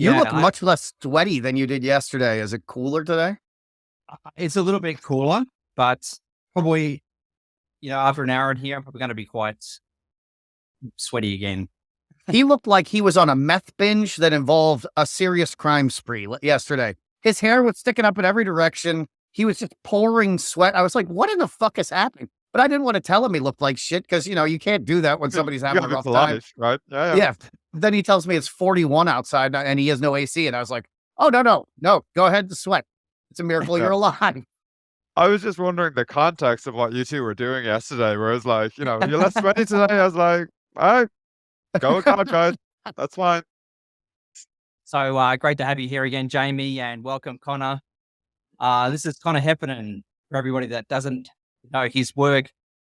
You Yeah, look much less sweaty than you did yesterday. Is it cooler today? it's a little bit cooler, but probably, after an hour in here, I'm probably going to be quite sweaty again. He looked like he was on a meth binge that involved a serious crime spree yesterday. His hair was sticking up in every direction. He was just pouring sweat. I was like, what in the fuck is happening? But I didn't want to tell him he looked like shit because, you can't do that when You somebody's having gotta a be rough time. polite, right? Yeah, yeah. Yeah. Then he tells me it's 41 outside and he has no AC. And I was like, oh, no, go ahead and sweat. It's a miracle Yeah. you're alive. I was just wondering the context of what you two were doing yesterday, where it's like, you're less sweaty today. I was like, all right, go with God, guys. That's fine. So great to have you here again, Jamie, and welcome, Connor. This is Conor Heffernan. For everybody that doesn't know his work,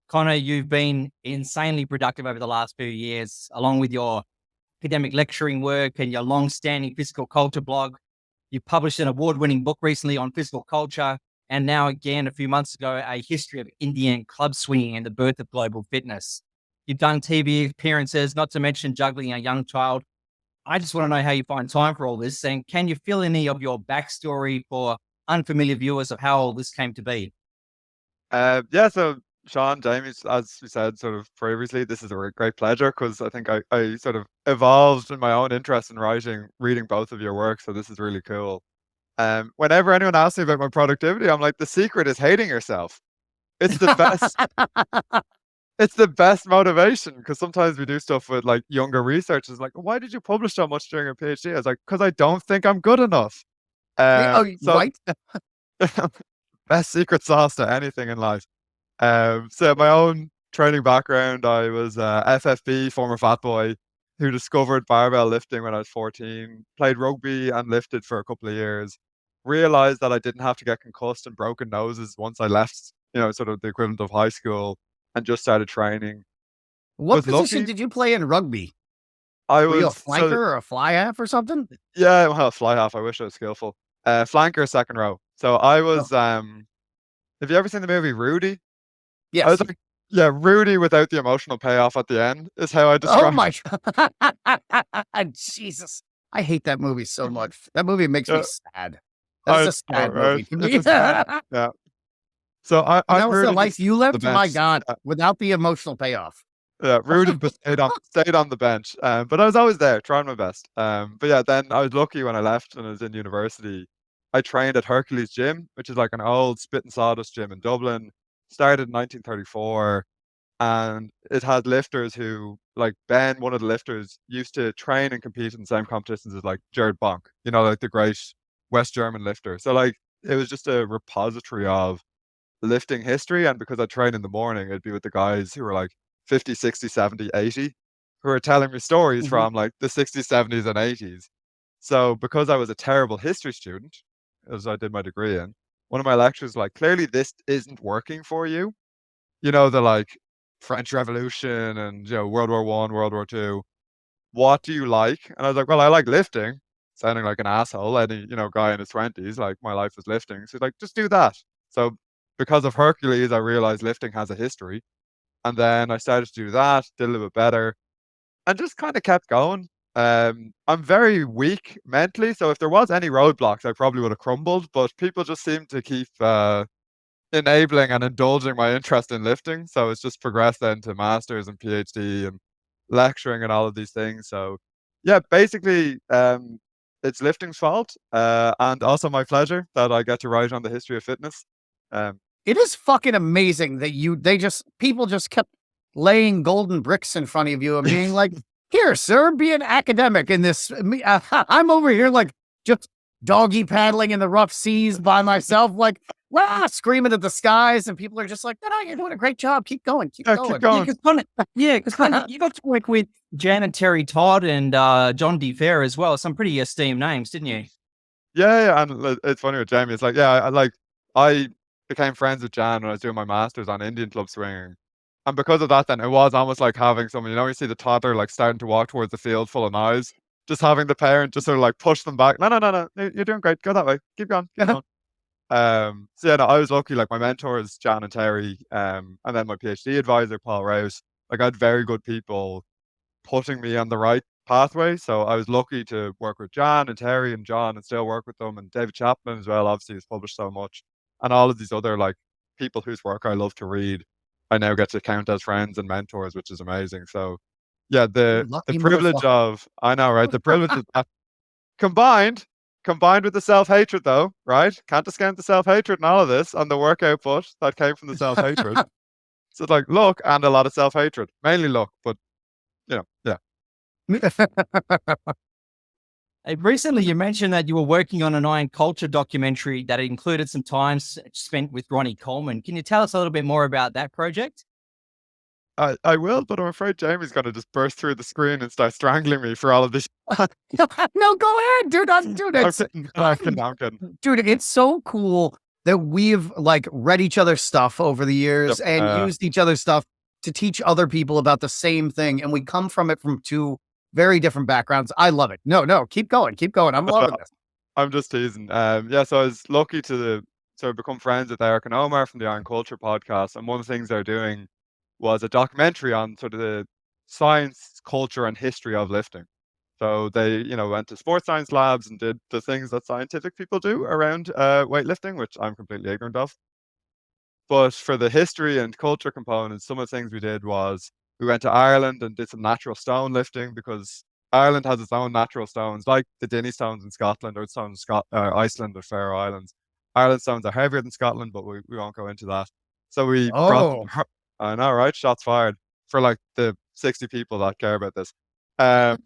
Connor, you've been insanely productive over the last few years, along with your academic lecturing work and your long-standing physical culture blog. You published an award-winning book recently on physical culture, and now again, a few months ago, a history of Indian club swinging and the birth of global fitness. You've done TV appearances, not to mention juggling a young child. I just want to know how you find time for all this, and can you fill any of your backstory for unfamiliar viewers of how all this came to be? Yeah, so Sean, Jamie, as we said sort of previously, this is a great pleasure because I think I sort of evolved in my own interest in writing, reading both of your work. So this is really cool. Whenever anyone asks me about my productivity, I'm like, the secret is hating yourself. It's the best. It's the best motivation because sometimes we do stuff with like younger researchers, like, why did you publish so much during a PhD? I was like, because I don't think I'm good enough. So Right. best secret sauce to anything in life. So my own training background, I was FFB, former fat boy, who discovered barbell lifting when I was 14, played rugby and lifted for a couple of years, realized that I didn't have to get concussed and broken noses once I left, sort of the equivalent of high school and just started training. What Was position lucky. did you play in rugby? I Were you a was, flanker so or a fly half or something? yeah, well, fly half. I wish I was skillful. Flanker, second row. So I Oh, was, have you ever seen the movie Rudy? I was yes. like, yeah, Rudy without the emotional payoff at the end is how I Oh describe my Jesus. I hate that movie so much. That movie makes me it. sad. That is I a know, sad right? movie to It's me. just yeah. So I'm That was the Rudy life just you the lived? My bench. God, without the emotional payoff. Yeah, Rudy but stayed on the bench. But I was always there, trying my best. But yeah, then I was lucky when I left and I was in university. I trained at Hercules Gym, which is like an old spit and sawdust gym in Dublin. Started in 1934, and it had lifters who, like Ben, one of the lifters, used to train and compete in the same competitions as like Jared Bonk, like the great West German lifter. So like it was just a repository of lifting history. And because I train in the morning, it'd be with the guys who were like 50, 60, 70, 80, who are telling me stories Mhm. from like the 60s, 70s, and 80s. So because I was a terrible history student, as I did my degree in, one of my lecturers was like, clearly this isn't working for you. The like French Revolution and World War One, World War Two. What do you like? And I was like, well, I like lifting. Sounding like an asshole, any guy in his 20s, like my life was lifting. So he's like, just do that. So because of Hercules, I realized lifting has a history, and then I started to do that, did a little bit better, and just kind of kept going. I'm very weak mentally, so if there was any roadblocks, I probably would have crumbled. But people just seem to keep enabling and indulging my interest in lifting. So it's just progressed then to masters and PhD and lecturing and all of these things. So yeah, basically, it's lifting's fault, and also my pleasure that I get to write on the history of fitness. Um, It is fucking amazing that people just kept laying golden bricks in front of you and being like, here, sir, be an academic in this. I'm over here like just doggy paddling in the rough seas by myself, like, screaming at the skies. And people are just like, no, you're doing a great job. Keep going. Keep yeah, keep going. Yeah, going. because you got to work with Jan and Terry Todd and John D. Fair as well. Some pretty esteemed names, didn't you? Yeah, and it's funny with Jamie. It's like, yeah, I became friends with Jan when I was doing my masters on Indian club swinging, and because of that, then it was almost like having someone. You see the toddler like starting to walk towards the field full of knives, just having the parent just sort of like push them back. No, no, no, no, you're doing great. Go that way. Keep going. Keep going. So yeah, no, I was lucky. Like my mentors, Jan and Terry, and then my PhD advisor, Paul Rouse. Like I had very good people putting me on the right pathway. So I was lucky to work with Jan and Terry and John and still work with them, and David Chapman as well, obviously, has published so much. And all of these other like people whose work I love to read, I now get to count as friends and mentors, which is amazing. So yeah, You the lucky privilege motherfucker. of, I know, right? The privilege of that combined with the self-hatred though, right? Can't discount the self-hatred and all of this and the work output that came from the self-hatred. So it's like luck and a lot of self-hatred. Mainly luck, but yeah. Recently, you mentioned that you were working on an Iron Culture documentary that included some time spent with Ronnie Coleman. Can you tell us a little bit more about that project? I will, but I'm afraid Jamie's gonna just burst through the screen and start strangling me for all of this. No, go ahead, dude. Dude, I'm it's, kidding. I'm kidding. dude, it's so cool that we've like read each other's stuff over the years Yep. and used each other's stuff to teach other people about the same thing. And we come from it from two very different backgrounds. I love it. No, keep going. I'm loving this. I'm just teasing. Yeah, so I was lucky to become friends with Eric and Omar from the Iron Culture podcast, and one of the things they're doing was a documentary on sort of the science, culture, and history of lifting. So they, went to sports science labs and did the things that scientific people do around weightlifting, which I'm completely ignorant of. But for the history and culture components, some of the things we did was we went to Ireland and did some natural stone lifting, because Ireland has its own natural stones, like the Dinny stones in Scotland or stones in Iceland or Faroe Islands. Ireland stones are heavier than Scotland, but we won't go into that. So we brought Oh, them, I know, right? Shots fired for like the 60 people that care about this. Um,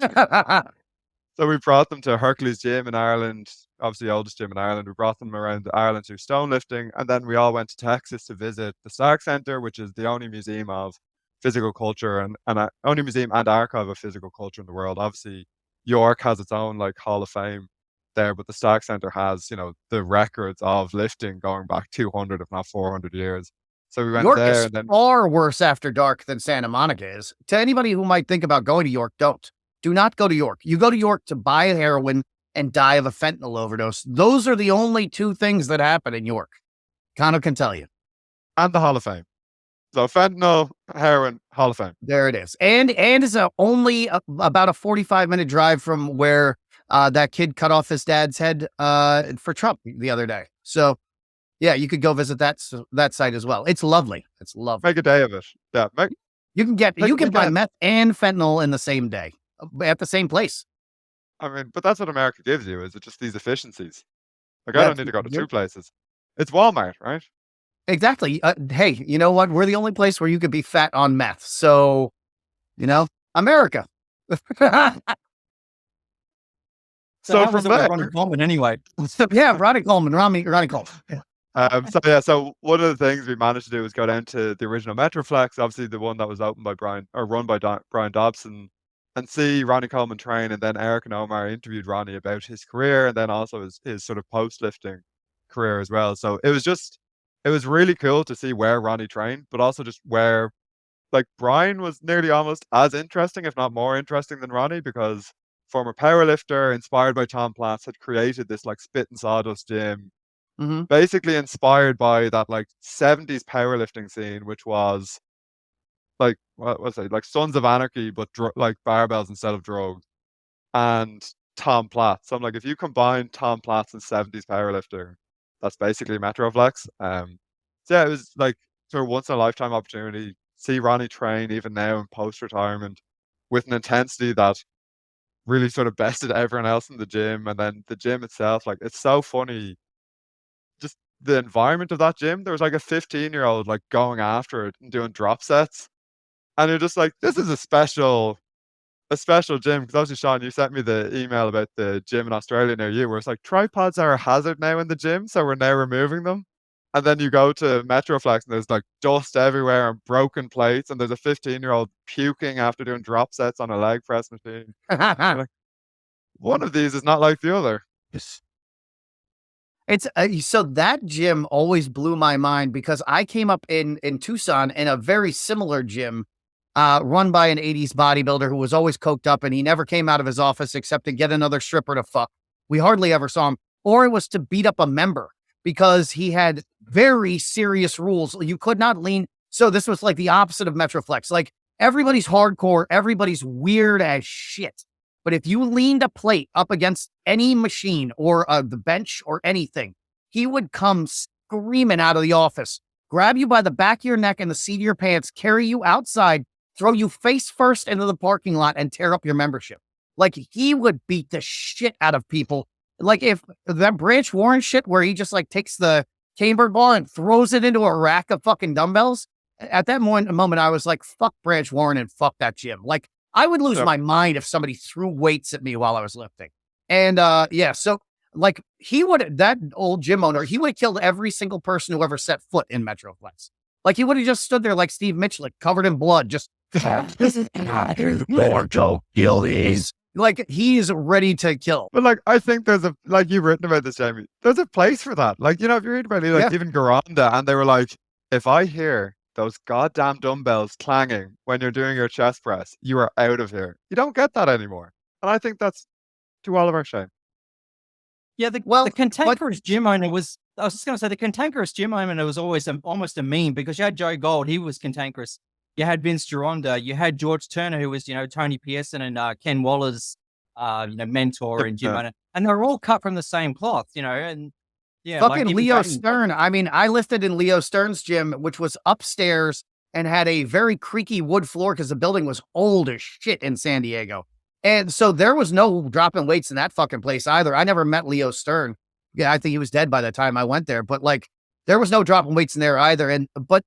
so we brought them to Hercules Gym in Ireland, obviously the oldest gym in Ireland. We brought them around Ireland to stone lifting, and then we all went to Texas to visit the Stark Center, which is the only museum of physical culture and only museum and archive of physical culture in the world. Obviously, York has its own like Hall of Fame there, but the Stark Center has, the records of lifting going back 200, if not 400 years. So we went York there, is and then far worse after dark than Santa Monica is. To anybody who might think about going to York, don't. Do not go to York. You go to York to buy heroin and die of a fentanyl overdose. Those are the only two things that happen in York. Connor can tell you. and the Hall of Fame. So fentanyl, heroin, Hall of Fame. There it is. And is only about a 45-minute drive from where that kid cut off his dad's head for Trump the other day. So yeah, you could go visit that site as well. It's lovely. It's lovely. Make a day of it. Yeah, You can buy again. meth and fentanyl in the same day at the same place. I mean, but that's what America gives you, is it just these efficiencies? Like, I don't need to go to two places. It's Walmart, right? Exactly. Hey, you know what? We're the only place where you could be fat on meth. So, America. So how from was it with there, Ronnie Coleman anyway? Yeah, Ronnie Coleman. so one of the things we managed to do was go down to the original Metroflex, obviously the one that was opened by run by Brian Dobson, and see Ronnie Coleman train. And then Eric and Omar interviewed Ronnie about his career, and then also his sort of post-lifting career as well. So it was really cool to see where Ronnie trained, but also just where, like, Brian was nearly almost as interesting, if not more interesting than Ronnie, because former powerlifter, inspired by Tom Platz, had created this like spit and sawdust gym, Mm-hmm. basically inspired by that like 70s powerlifting scene, which was like, what was it, like Sons of Anarchy, but like barbells instead of drugs, and Tom Platz. So I'm like, if you combine Tom Platz and 70s powerlifter, that's basically Metroflex. So yeah, it was like sort of once in a lifetime opportunity. See Ronnie train even now in post retirement with an intensity that really sort of bested everyone else in the gym. And then the gym itself, like, it's so funny, just the environment of that gym. There was like a 15-year-old like going after it and doing drop sets, and you're just like, this is a special gym. Because obviously, Sean, you sent me the email about the gym in Australia near you, where it's like tripods are a hazard now in the gym, so we're now removing them. And then you go to Metroflex and there's like dust everywhere and broken plates, and there's a 15-year-old puking after doing drop sets on a leg press machine. Like, one of these is not like the other. It's so that gym always blew my mind, because I came up in Tucson in a very similar gym run by an 80s bodybuilder who was always coked up, and he never came out of his office except to get another stripper to fuck. We hardly ever saw him, or it was to beat up a member, because he had very serious rules. You could not lean. So this was like the opposite of Metroflex. Like, everybody's hardcore, everybody's weird as shit. but if you leaned a plate up against any machine or the bench or anything, he would come screaming out of the office, grab you by the back of your neck and the seat of your pants, carry you outside, throw you face first into the parking lot, and tear up your membership. Like, he would beat the shit out of people. Like, if that Branch Warren shit where he just like takes the Caneberg ball and throws it into a rack of fucking dumbbells, at that moment I was like, fuck Branch Warren and fuck that gym. Like, I would lose my mind if somebody threw weights at me while I was lifting. And so like, that old gym owner, he would have killed every single person who ever set foot in Metroflex. Like, he would have just stood there like Steve Mitchell, covered in blood, just mortal kill these. Like, he is ready to kill. But like, I think there's like you've written about this, Jamie. There's a place for that. Like, if you read about it, like even Garanda, and they were like, if I hear those goddamn dumbbells clanging when you're doing your chest press, you are out of here. You don't get that anymore. And I think that's to all of our shame. Yeah, the cantankerous gym owner was, I was just going to say, the cantankerous gym owner was always almost a meme, because you had Joe Gold, he was cantankerous. You had Vince Gironda, you had George Turner, who was, Tony Pearson and Ken Waller's, mentor and gym owner. And they were all cut from the same cloth, and yeah. Fucking Leo Stern. I mean, I lifted in Leo Stern's gym, which was upstairs and had a very creaky wood floor because the building was old as shit in San Diego. And so there was no dropping weights in that fucking place either. I never met Leo Stern. Yeah, I think he was dead by the time I went there, but like, there was no dropping weights in there either. But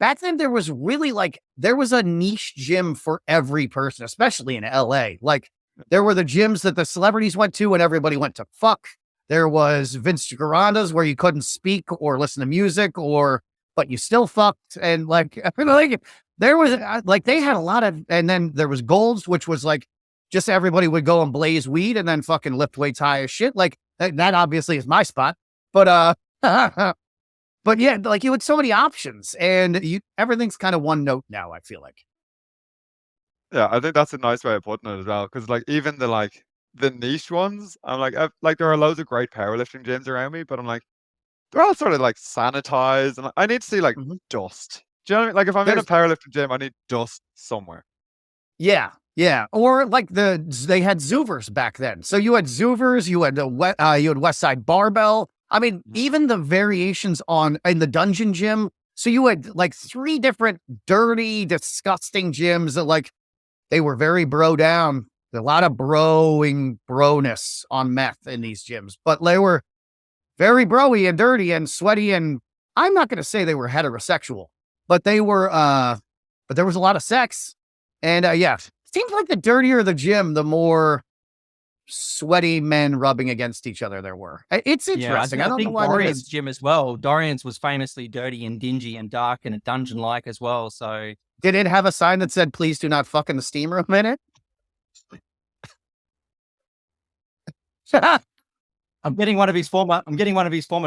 back then there was really there was a niche gym for every person, especially in LA. Like, there were the gyms that the celebrities went to and everybody went to fuck. There was Vince Gironda's where you couldn't speak or listen to music but you still fucked. And there was they had a lot of, and then there was Gold's, which was like, just everybody would go and blaze weed and then fucking lift weights high as shit. Like, that obviously is my spot, but yeah, like, you had so many options, and everything's kind of one note now, I feel like. Yeah, I think that's a nice way of putting it as well. Because like, even the niche ones, I'm like, there are loads of great powerlifting gyms around me, but I'm like, they're all sort of like sanitized, and I need to see like dust. Do you know what I mean? Like, if I'm in a powerlifting gym, I need dust somewhere. Yeah. Yeah. Or like they had Zoovers back then. So you had Zoovers, you had West Side Barbell. I mean, even the variations in the Dungeon Gym. So you had like 3 different dirty, disgusting gyms that like, they were very bro down. A lot of broness on meth in these gyms, but they were very broy and dirty and sweaty. And I'm not going to say they were heterosexual, but they were, but there was a lot of sex. And seems like the dirtier the gym, the more sweaty men rubbing against each other there were. It's interesting. Yeah, I don't know why Dorian's gym as well. Dorian's was famously dirty and dingy and dark and a dungeon-like as well. So did it have a sign that said, "Please do not fuck in the steam room" in it? I'm getting one of his former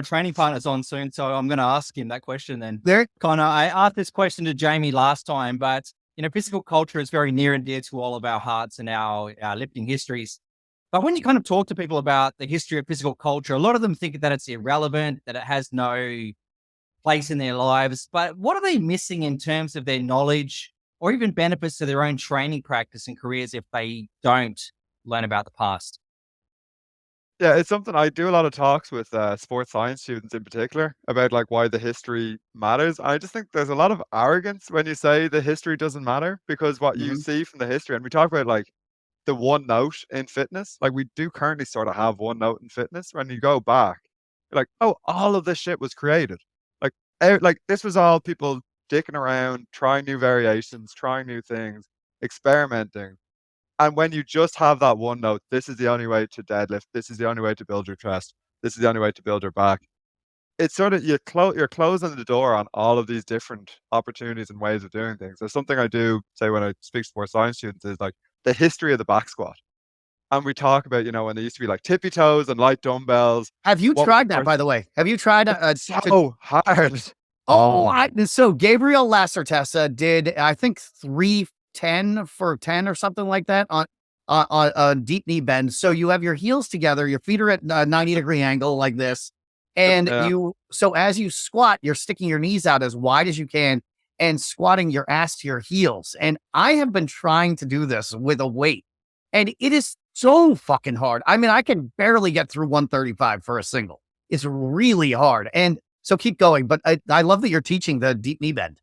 training partners on soon, so I'm going to ask him that question then. Connor, I asked this question to Jamie last time, but physical culture is very near and dear to all of our hearts and our lifting histories. But when you kind of talk to people about the history of physical culture, a lot of them think that it's irrelevant, that it has no place in their lives. But what are they missing in terms of their knowledge or even benefits to their own training practice and careers if they don't learn about the past? Yeah, it's something I do a lot of talks with sports science students in particular about, like, why the history matters. I just think there's a lot of arrogance when you say the history doesn't matter, because what you see from the history, and we talk about like the one note in fitness, like we do currently sort of have one note in fitness. When you go back, you're like, oh, all of this shit was created. Like this was all people dicking around, trying new variations, trying new things, experimenting. And when you just have that one note, this is the only way to deadlift, this is the only way to build your chest, this is the only way to build your back. It's sort of, you're closing the door on all of these different opportunities and ways of doing things. There's something I do say when I speak to sports science students is like the history of the back squat. And we talk about, when there used to be like tippy toes and light dumbbells. Have you tried that, by the way? Have you tried so hard? So Gabriel Lacertessa did, I think, 310 for 10 or something like that on a deep knee bend. So you have your heels together, your feet are at a 90-degree angle like this. And so as you squat, you're sticking your knees out as wide as you can and squatting your ass to your heels. And I have been trying to do this with a weight, and it is so fucking hard. I mean, I can barely get through 135 for a single. It's really hard. And so keep going. But I love that you're teaching the deep knee bend.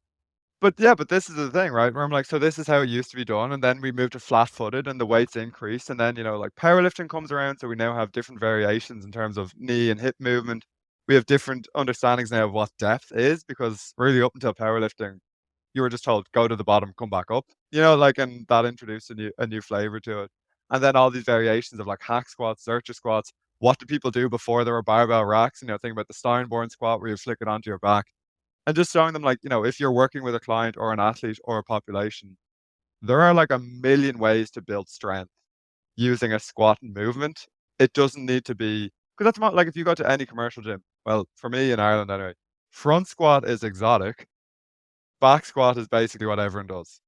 But yeah, but this is the thing, right? Where I'm like, so this is how it used to be done, and then we moved to flat-footed, and the weights increased, and then like powerlifting comes around, so we now have different variations in terms of knee and hip movement. We have different understandings now of what depth is, because really up until powerlifting, you were just told go to the bottom, come back up, and that introduced a new flavor to it. And then all these variations of like hack squats, zercher squats. What do people do before there were barbell racks? Think about the Steinborn squat where you flick it onto your back. And just showing them, like, if you're working with a client or an athlete or a population, there are like a million ways to build strength using a squat and movement. It doesn't need to be, because that's not like if you go to any commercial gym, well, for me in Ireland anyway, front squat is exotic, back squat is basically what everyone does.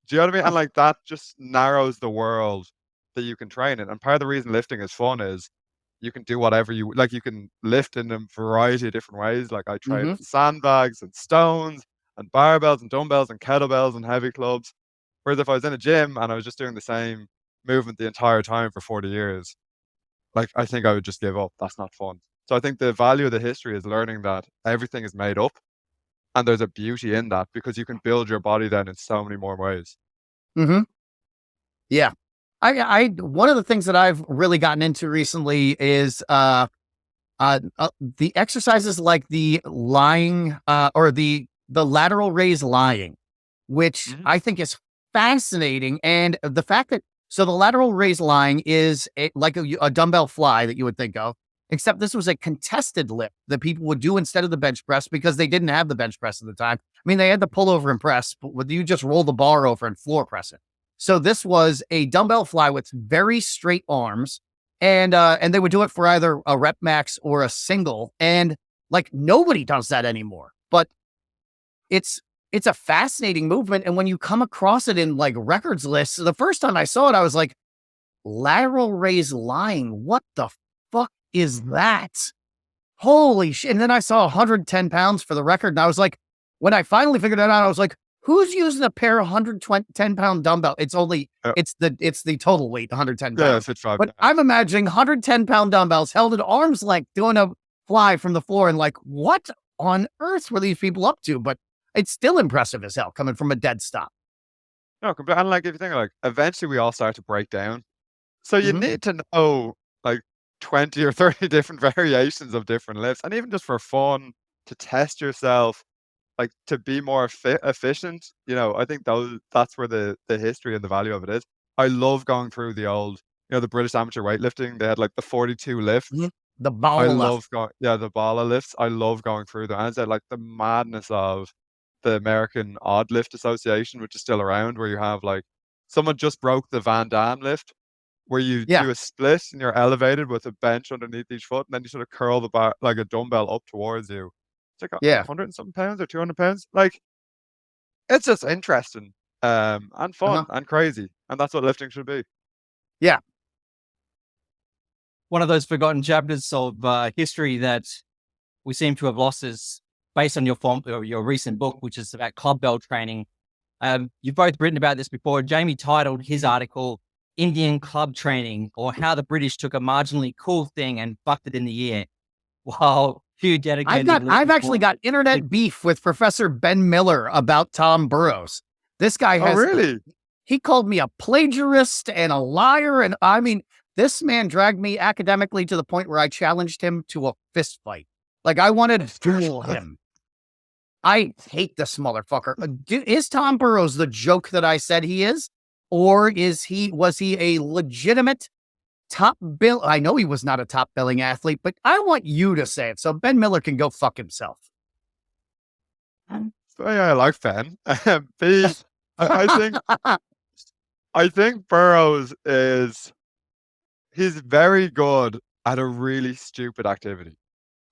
Do you know what I mean? And like that just narrows the world that you can train in. And part of the reason lifting is fun is you can do whatever you like. You can lift in a variety of different ways. Like I train Mhm. with sandbags and stones and barbells and dumbbells and kettlebells and heavy clubs. Whereas if I was in a gym and I was just doing the same movement the entire time for 40 years, like I think I would just give up. That's not fun. So I think the value of the history is learning that everything is made up and there's a beauty in that because you can build your body then in so many more ways. Mhm. Yeah. One of the things that I've really gotten into recently is the exercises like the lying or the lateral raise lying, which Mhm. I think is fascinating. And the fact that so the lateral raise lying is like a dumbbell fly that you would think of, except this was a contested lift that people would do instead of the bench press because they didn't have the bench press at the time. I mean, they had the pull over and press, but you just roll the bar over and floor press it. So this was a dumbbell fly with very straight arms, and they would do it for either a rep max or a single, and like nobody does that anymore. But it's it's a fascinating movement, and when you come across it in like records lists, the first time I saw it, I was like, lateral raise lying. What the fuck is that? Holy shit. And then I saw 110 pounds for the record. And I was like, when I finally figured that out, I was like, who's using a pair of 110-pound dumbbell? Yeah, It's the total weight, 110 yeah, pounds. it's at 5. But I'm imagining 110-pound dumbbells held at arm's length doing a fly from the floor. And like, what on earth were these people up to? But it's still impressive as hell coming from a dead stop. No, and like if you think like eventually we all start to break down. So you Mhm. need to know like 20 or 30 different variations of different lifts. And even just for fun, to test yourself, like to be more efficient, I think that's where the history and the value of it is. I love going through the old, the British amateur weightlifting. They had like the 42 Mhm. lifts. The I ball left. love going, yeah, the Bala lifts. I love going through them. And I said like the madness of the American Odd Lift Association, which is still around, where you have like someone just broke the Van Dam lift, where you Yeah. do a split and you're elevated with a bench underneath each foot, and then you sort of curl the bar like a dumbbell up towards you. It's like Yeah. 100 and something pounds or 200 pounds. Like it's just interesting, and Uh-huh. fun and crazy, and that's what lifting should be. Yeah. One of those forgotten chapters of history that we seem to have lost is based on your recent book, which is about club bell training. You've both written about this before. Jamie titled his article Indian Club Training, or How the British Took a Marginally Cool Thing and Fucked It in the Air. While few dedicated I've actually listeners got internet beef with Professor Ben Miller about Tom Burrows. This guy Oh, has really? he called me a plagiarist and a liar, and I mean, this man dragged me academically to the point where I challenged him to a fist fight. Like I wanted to duel him. I hate this motherfucker. Is Tom Burrows the joke that I said he is, or was he a legitimate top bill? I know he was not a top billing athlete, but I want you to say it so Ben Miller can go fuck himself. So, yeah, I like Ben. B, I think Burrows he's very good at a really stupid activity.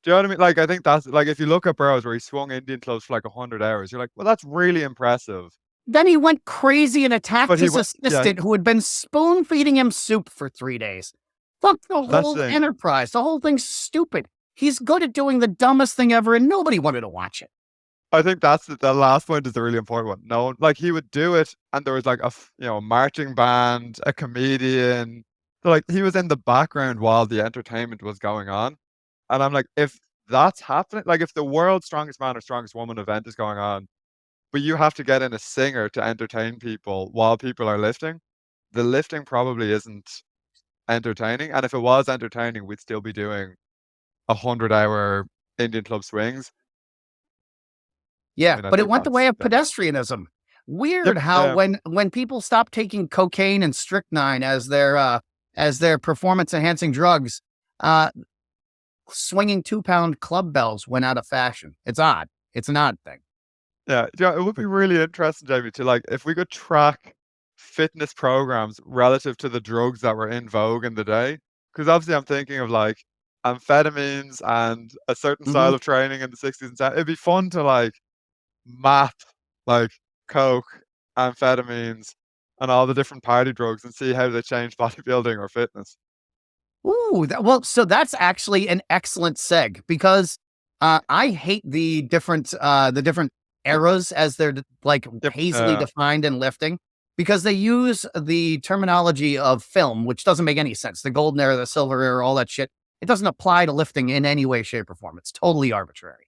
Do you know what I mean? Like, I think that's like if you look at Burrows where he swung Indian clubs for like 100 hours, you're like, well, that's really impressive. Then he went crazy and attacked But he his went, yeah, assistant who had been spoon feeding him soup for 3 days. Fuck the that's whole the thing. enterprise. The whole thing's stupid. He's good at doing the dumbest thing ever, and nobody wanted to watch it. I think that's the last point is the really important one. No, like he would do it, and there was like a marching band, a comedian, So like he was in the background while the entertainment was going on. And I'm like, if that's happening, like if the world's strongest man or strongest woman event is going on, but you have to get in a singer to entertain people while people are lifting, the lifting probably isn't entertaining. And if it was entertaining, we'd still be doing 100-hour Indian club swings. I Yeah, mean, I but it think went the way that's of pedestrianism. yep, Weird how yeah. when people stopped taking cocaine and strychnine as their performance enhancing drugs, uh, swinging 2-pound club bells went out of fashion. It's odd. It's an odd thing. Yeah, yeah, it would be really interesting, Jamie, to like if we could track fitness programs relative to the drugs that were in vogue in the day. Because obviously, I'm thinking of like amphetamines and a certain Hmm. style of training in the 60s and 70s. It'd be fun to like map like coke, amphetamines, and all the different party drugs and see how they change bodybuilding or fitness. Ooh, well, so that's actually an excellent seg because I hate the different eras as they're like Yep. hazily defined in lifting because they use the terminology of film, which doesn't make any sense. The golden era, the silver era, all that shit. It doesn't apply to lifting in any way, shape, or form. It's totally arbitrary.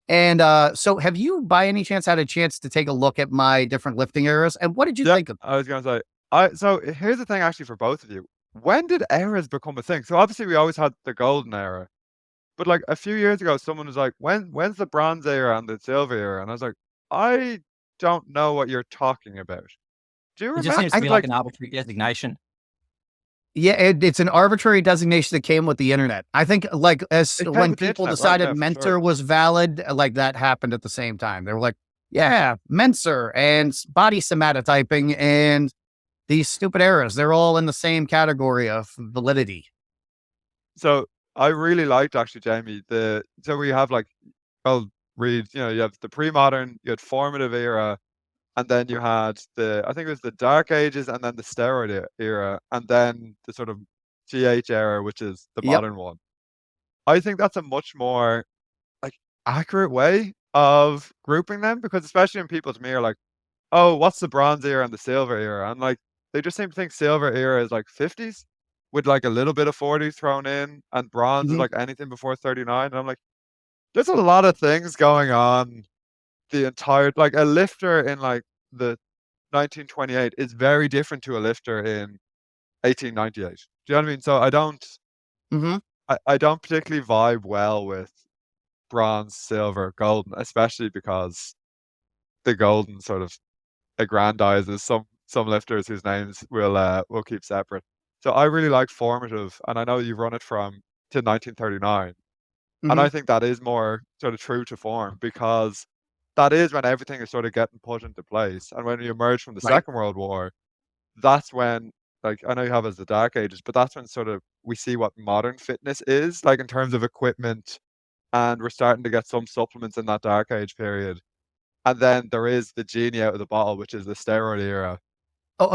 And so, have you, by any chance, had a chance to take a look at my different lifting eras? And what did you Yep. think of them? I was gonna say, I so here's the thing actually for both of you. When did eras become a thing? So obviously we always had the golden era. But like a few years ago, someone was like, when's the bronze era and the silver era? And I was like, I don't know what you're talking about. Do you It just remember? seems to I, be Because like like an arbitrary designation. Yeah, it's an arbitrary designation that came with the internet. I think, like, as it came when with the people internet, right? decided Yeah, for sure. mentor was valid, like that happened at the same time. They were like, yeah, Menser and body somatotyping and these stupid errors, they're all in the same category of validity. So I really liked actually, Jamie, the so we have like well read, you have the pre-modern, you had formative era, and then you had the I think it was the dark ages and then the steroid era, and then the sort of GH era, which is the Yep. modern one. I think that's a much more like accurate way of grouping them because especially when people to me are like, oh, what's the bronze era and the silver era? And like they just seem to think silver era is like 50s with like a little bit of 40s thrown in, and bronze is Hmm. like anything before 39. And I'm like, there's a lot of things going on. The entire like a lifter in like the 1928 is very different to a lifter in 1898. Do you know what I mean? So Hmm. I don't particularly vibe well with bronze, silver, golden, especially because the golden sort of aggrandizes some lifters whose names we'll keep separate. So I really like formative, and I know you run it from to 1939, and Hmm. I think that is more sort of true to form because that is when everything is sort of getting put into place, and when we emerge from the Right. Second World War, that's when like I know you have as the Dark Ages, but that's when sort of we see what modern fitness is like in terms of equipment, and we're starting to get some supplements in that Dark Age period. And then there is the genie out of the bottle, which is the steroid era.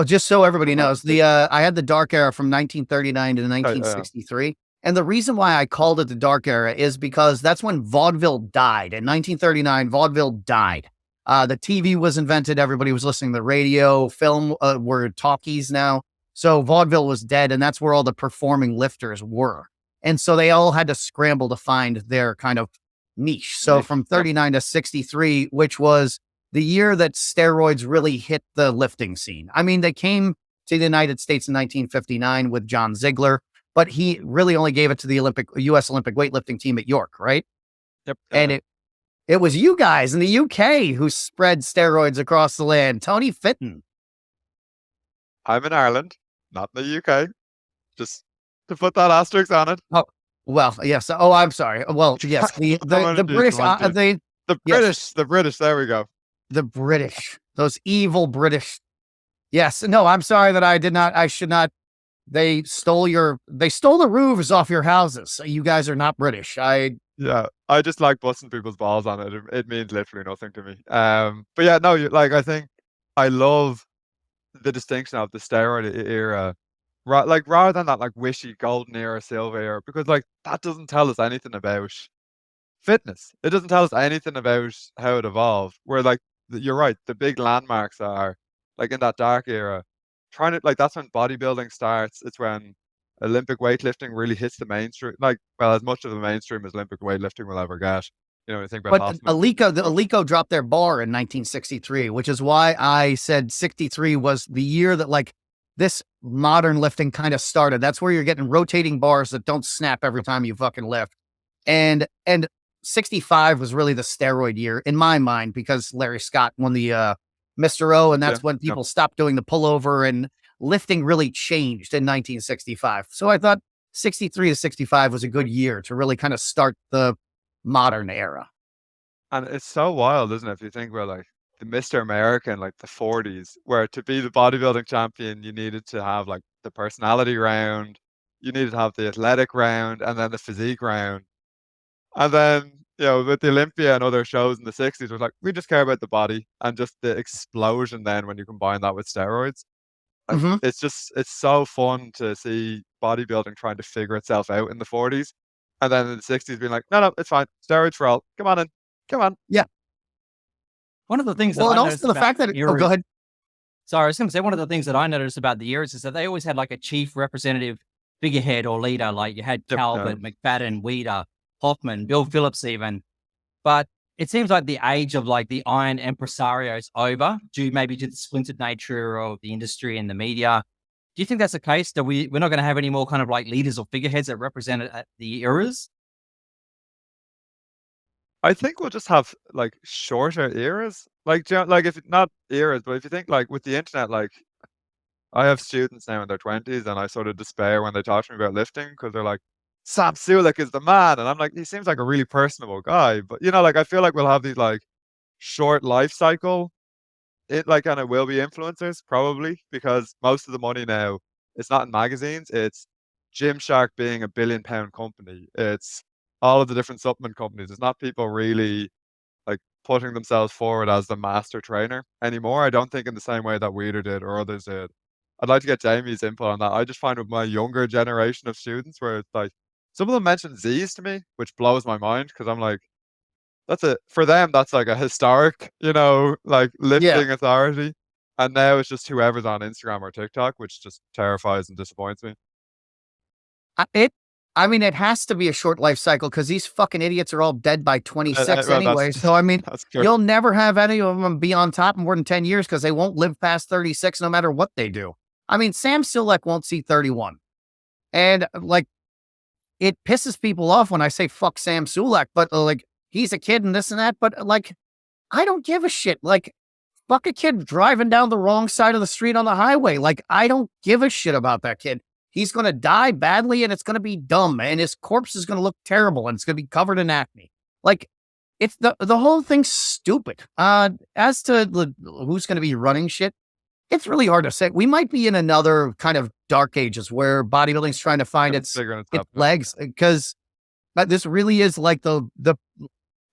Just so everybody Well, knows, I had the dark era from 1939 to uh, 1963. And the reason why I called it the dark era is because that's when vaudeville died. In 1939, vaudeville died. The TV was invented. Everybody was listening to the radio. Film were talkies now. So vaudeville was dead. And that's where all the performing lifters were. And so they all had to scramble to find their kind of niche. So niche. from Yep. 39 to 63, which was the year that steroids really hit the lifting scene. I mean, they came to the United States in 1959 with John Ziegler, but he really only gave it to the U.S. Olympic weightlifting team at York, right? Yep. And it was you guys in the UK who spread steroids across the land. Tony Fitton. I'm in Ireland, not in the UK. Just to put that asterisk on it. Oh, well, yes. Oh, I'm sorry. Well, yes. The I'm the gonna the need British. to run to the Yes, British. The British. There we go. the British. Those evil British. Yes. No, I'm sorry that I did not. I should not. They stole the roofs off your houses. You guys are not British. Yeah, I just like busting people's balls on it. It means literally nothing to me. But yeah, no, like I think I love the distinction of the steroid era, right? Like rather than that like wishy golden era, silver era, because like that doesn't tell us anything about fitness. It doesn't tell us anything about how it evolved. Where like you're right, the big landmarks are like in that dark era, trying to like that's when bodybuilding starts. It's when Olympic weightlifting really hits the mainstream, like, well, as much of the mainstream as Olympic weightlifting will ever get. You know, when you think about But Hoffman. the Alico dropped their bar in 1963, which is why I said 63 was the year that like this modern lifting kind of started. That's where you're getting rotating bars that don't snap every time you fucking lift. And 65 was really the steroid year in my mind because Larry Scott won the Mr. O, and that's when people stopped doing the pullover and lifting really changed in 1965. So I thought 63 to 65 was a good year to really kind of start the modern era. And it's so wild, isn't it? If you think about like the Mr. America in like the 40s, where to be the bodybuilding champion, you needed to have like the personality round, you needed to have the athletic round, and then the physique round. And then, you know, with the Olympia and other shows in the 60s, it was like, we just care about the body, and just the explosion then when you combine that with steroids. Like, Mm-hmm. it's so fun to see bodybuilding trying to figure itself out in the 40s. And then in the 60s being like, no, it's fine. Steroids for all. Come on in. Come on. Yeah. One of the things Well, that and I also noticed the about fact that eras, go ahead. sorry, I was going to say one of the things that I noticed about the eras is that they always had like a chief representative figurehead or leader. Like you had Calvert, McFadden, Weider, Hoffman, Bill Phillips even. But it seems like the age of like the Iron Empresario is over, due maybe to the splintered nature of the industry and the media. Do you think that's the case? That we're not going to have any more kind of like leaders or figureheads that represent the eras? I think we'll just have like shorter eras. Like, like if not eras, but if you think like with the internet, like I have students now in their 20s and I sort of despair when they talk to me about lifting because they're like, Sam Sulek is the man. And I'm like, he seems like a really personable guy. But, you know, like I feel like we'll have these like short life cycle. It like, and it will be influencers probably because most of the money now, it's not in magazines. It's Gymshark being a £1 billion company. It's all of the different supplement companies. It's not people really like putting themselves forward as the master trainer anymore. I don't think in the same way that Weider did or others did. I'd like to get Jamie's input on that. I just find with my younger generation of students where it's like some of them mention Z's to me, which blows my mind because I'm like, for them, that's like a historic, you know, like lifting authority. And now it's just whoever's on Instagram or TikTok, which just terrifies and disappoints me. I mean, it has to be a short life cycle because these fucking idiots are all dead by 26 Well, anyway. So, I mean, true. You'll never have any of them be on top more than 10 years because they won't live past 36 no matter what they do. I mean, Sam Sulek won't see 31. And like, it pisses people off when I say fuck Sam Sulek, but like, he's a kid and this and that. But like, I don't give a shit. Like, fuck a kid driving down the wrong side of the street on the highway. Like, I don't give a shit about that kid. He's going to die badly and it's going to be dumb and his corpse is going to look terrible and it's going to be covered in acne. Like, it's the whole thing's stupid. As to who's going to be running shit, it's really hard to say. We might be in another kind of dark ages where bodybuilding's trying to find its legs because this really is like the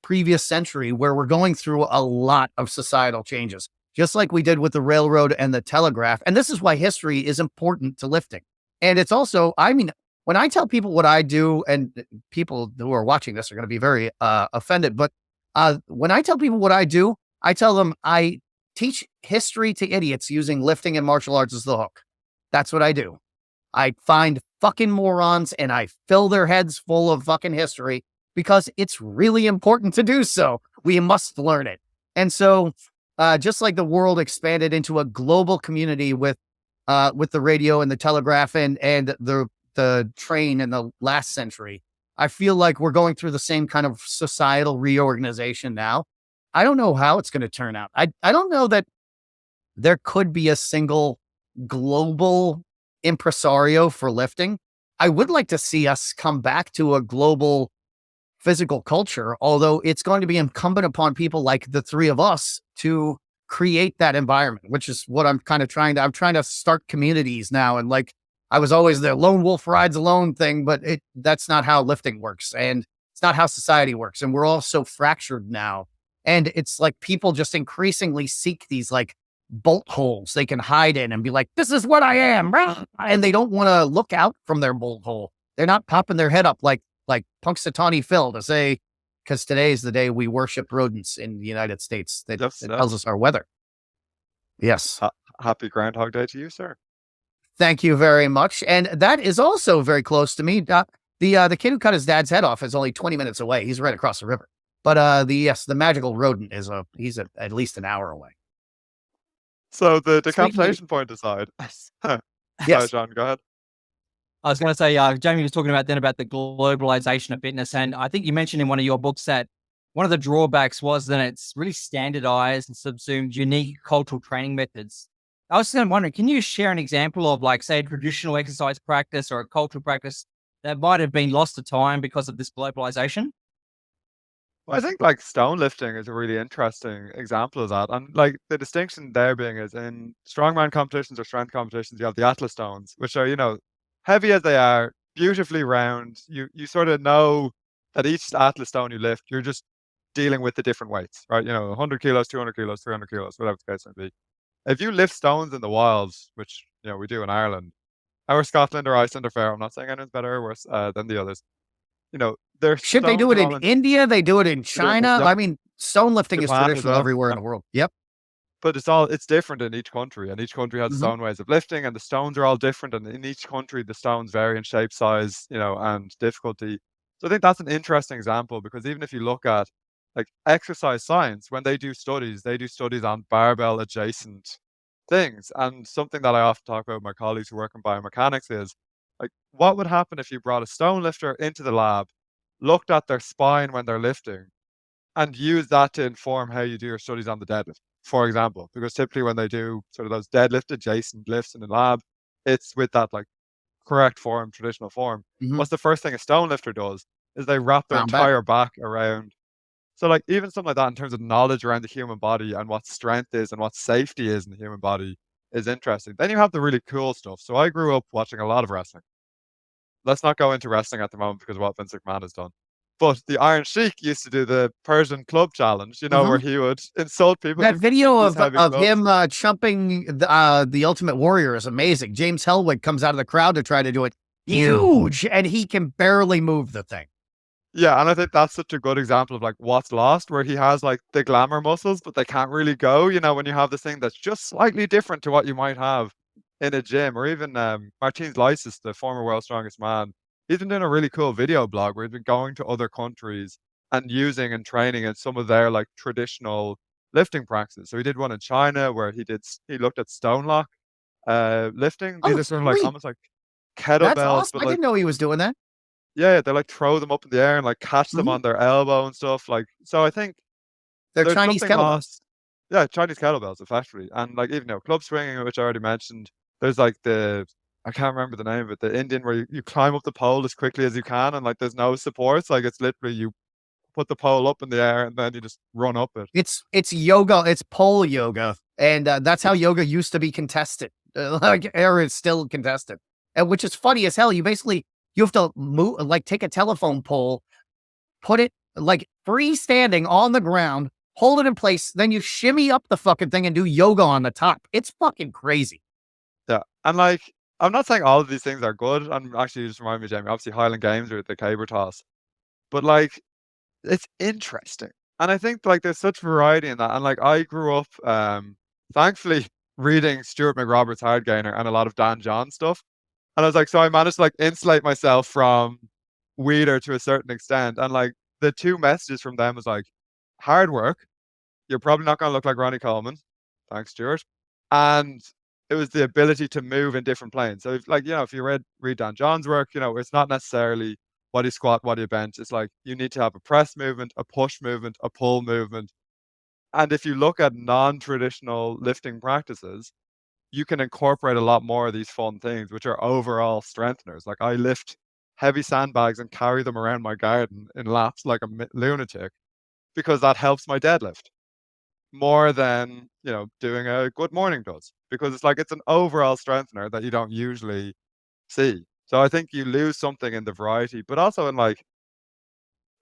previous century where we're going through a lot of societal changes, just like we did with the railroad and the telegraph. And this is why history is important to lifting. And it's also, I mean, when I tell people what I do, and people who are watching this are going to be very offended, but when I tell people what I do, I tell them I teach history to idiots using lifting and martial arts as the hook. That's what I do. I find fucking morons and I fill their heads full of fucking history because it's really important to do so. We must learn it. And so just like the world expanded into a global community with the radio and the telegraph and the train in the last century, I feel like we're going through the same kind of societal reorganization now. I don't know how it's going to turn out. I don't know that there could be a single global impresario for lifting. I would like to see us come back to a global physical culture, although it's going to be incumbent upon people like the three of us to create that environment, which is what I'm kind of I'm trying to start communities now. And like, I was always the lone wolf rides alone thing, but that's not how lifting works. And it's not how society works. And we're all so fractured now. And it's like people just increasingly seek these like bolt holes they can hide in and be like, this is what I am. And they don't want to look out from their bolt hole. They're not popping their head up like Punxsutawney Phil to say, because today is the day we worship rodents in the United States. That tells us our weather. Yes. Happy Groundhog Day to you, sir. Thank you very much. And that is also very close to me. The kid who cut his dad's head off is only 20 minutes away. He's right across the river. But the magical rodent he's at least an hour away. So the Speaking of, decapitation point aside, sorry, Yes. John, go ahead. I was going to say, Jamie was talking about then about the globalization of fitness. And I think you mentioned in one of your books that one of the drawbacks was that it's really standardized and subsumed unique cultural training methods. I was kind of wondering, can you share an example of, like, say, a traditional exercise practice or a cultural practice that might have been lost to time because of this globalization? Well, I think like stone lifting is a really interesting example of that. And like the distinction there being is in strongman competitions or strength competitions, you have the Atlas stones, which are, heavy as they are, beautifully round. You sort of know that each Atlas stone you lift, you're just dealing with the different weights, right? 100 kilos, 200 kilos, 300 kilos, whatever the case may be. If you lift stones in the wilds, which, we do in Ireland, or Scotland or Iceland or Faroe, I'm not saying anyone's better or worse than the others, their Shit, they do stones it are in all in India. They do it in China. yep, I mean, stone lifting is Japan as traditional well. everywhere in Yep. the world. Yep. But it's different in each country, and each country has its Hmm. own ways of lifting, and the stones are all different, and in each country the stones vary in shape, size, and difficulty. So I think that's an interesting example because even if you look at like exercise science, when they do studies on barbell adjacent things. And something that I often talk about with my colleagues who work in biomechanics is like, what would happen if you brought a stone lifter into the lab, looked at their spine when they're lifting, and use that to inform how you do your studies on the deadlift, for example, because typically when they do sort of those deadlift adjacent lifts in the lab, it's with that like correct form, traditional form. Hmm. What's the first thing a stone lifter does is they wrap their Round back. entire back around. So like even something like that in terms of knowledge around the human body and what strength is and what safety is in the human body is interesting. Then you have the really cool stuff. So I grew up watching a lot of wrestling. Let's not go into wrestling at the moment because of what Vince McMahon has done. But the Iron Sheik used to do the Persian club challenge, where Hmm. he would insult people That with video these heavy of clubs. him chumping the Ultimate Warrior is amazing. James Hellwig comes out of the crowd to try to do it. Huge, and he can barely move the thing. Yeah, and I think that's such a good example of like what's lost, where he has like the glamour muscles, but they can't really go. When you have this thing that's just slightly different to what you might have in a gym, or even Martins Lysis, the former world's strongest man, he's been doing a really cool video blog where he's been going to other countries and using and training in some of their like traditional lifting practices. So he did one in China where he looked at stone lock lifting. These Oh, are sort of like sweet. almost like That's kettlebells, awesome. but I like didn't know he was doing that. yeah, they like throw them up in the air and like catch them Hmm. on their elbow and stuff. Like, so I think They're there's Chinese something kettlebells. lost. Yeah, Chinese kettlebells, effectively. And like even club swinging, which I already mentioned, there's like I can't remember the name of it, the Indian where you climb up the pole as quickly as you can and like there's no supports. Like it's literally you put the pole up in the air and then you just run up it. It's yoga. It's pole yoga, and that's how yoga used to be contested. Or it's still contested, and which is funny as hell. You have to move, like take a telephone pole, put it like freestanding on the ground, hold it in place, then you shimmy up the fucking thing and do yoga on the top. It's fucking crazy. Yeah. And like I'm not saying all of these things are good. And actually you just remind me, Jamie, obviously Highland Games or the caber toss. But like it's interesting. And I think like there's such variety in that. And like I grew up thankfully reading Stuart McRoberts Hardgainer and a lot of Dan John stuff. And I was like, so I managed to like insulate myself from Wheeler to a certain extent. And like the two messages from them was like hard work. You're probably not gonna look like Ronnie Coleman. Thanks, Stuart. And it was the ability to move in different planes. So if you read Dan John's work, it's not necessarily what do you squat, what do you bench. It's like you need to have a press movement, a push movement, a pull movement. And if you look at non-traditional lifting practices, you can incorporate a lot more of these fun things, which are overall strengtheners. Like I lift heavy sandbags and carry them around my garden in laps like a lunatic because that helps my deadlift more than, doing a good morning does. Because it's like it's an overall strengthener that you don't usually see. So I think you lose something in the variety, but also in like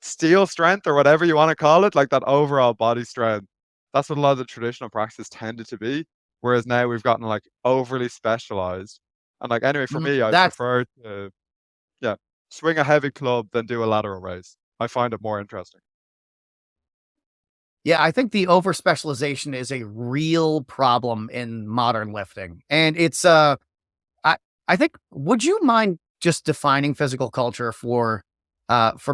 steel strength or whatever you want to call it, like that overall body strength. That's what a lot of the traditional practices tended to be. Whereas now we've gotten like overly specialized. And like anyway, for Mhm. me, I'd That's prefer to swing a heavy club than do a lateral raise. I find it more interesting. Yeah, I think the over specialization is a real problem in modern lifting, and it's I think, would you mind just defining physical culture for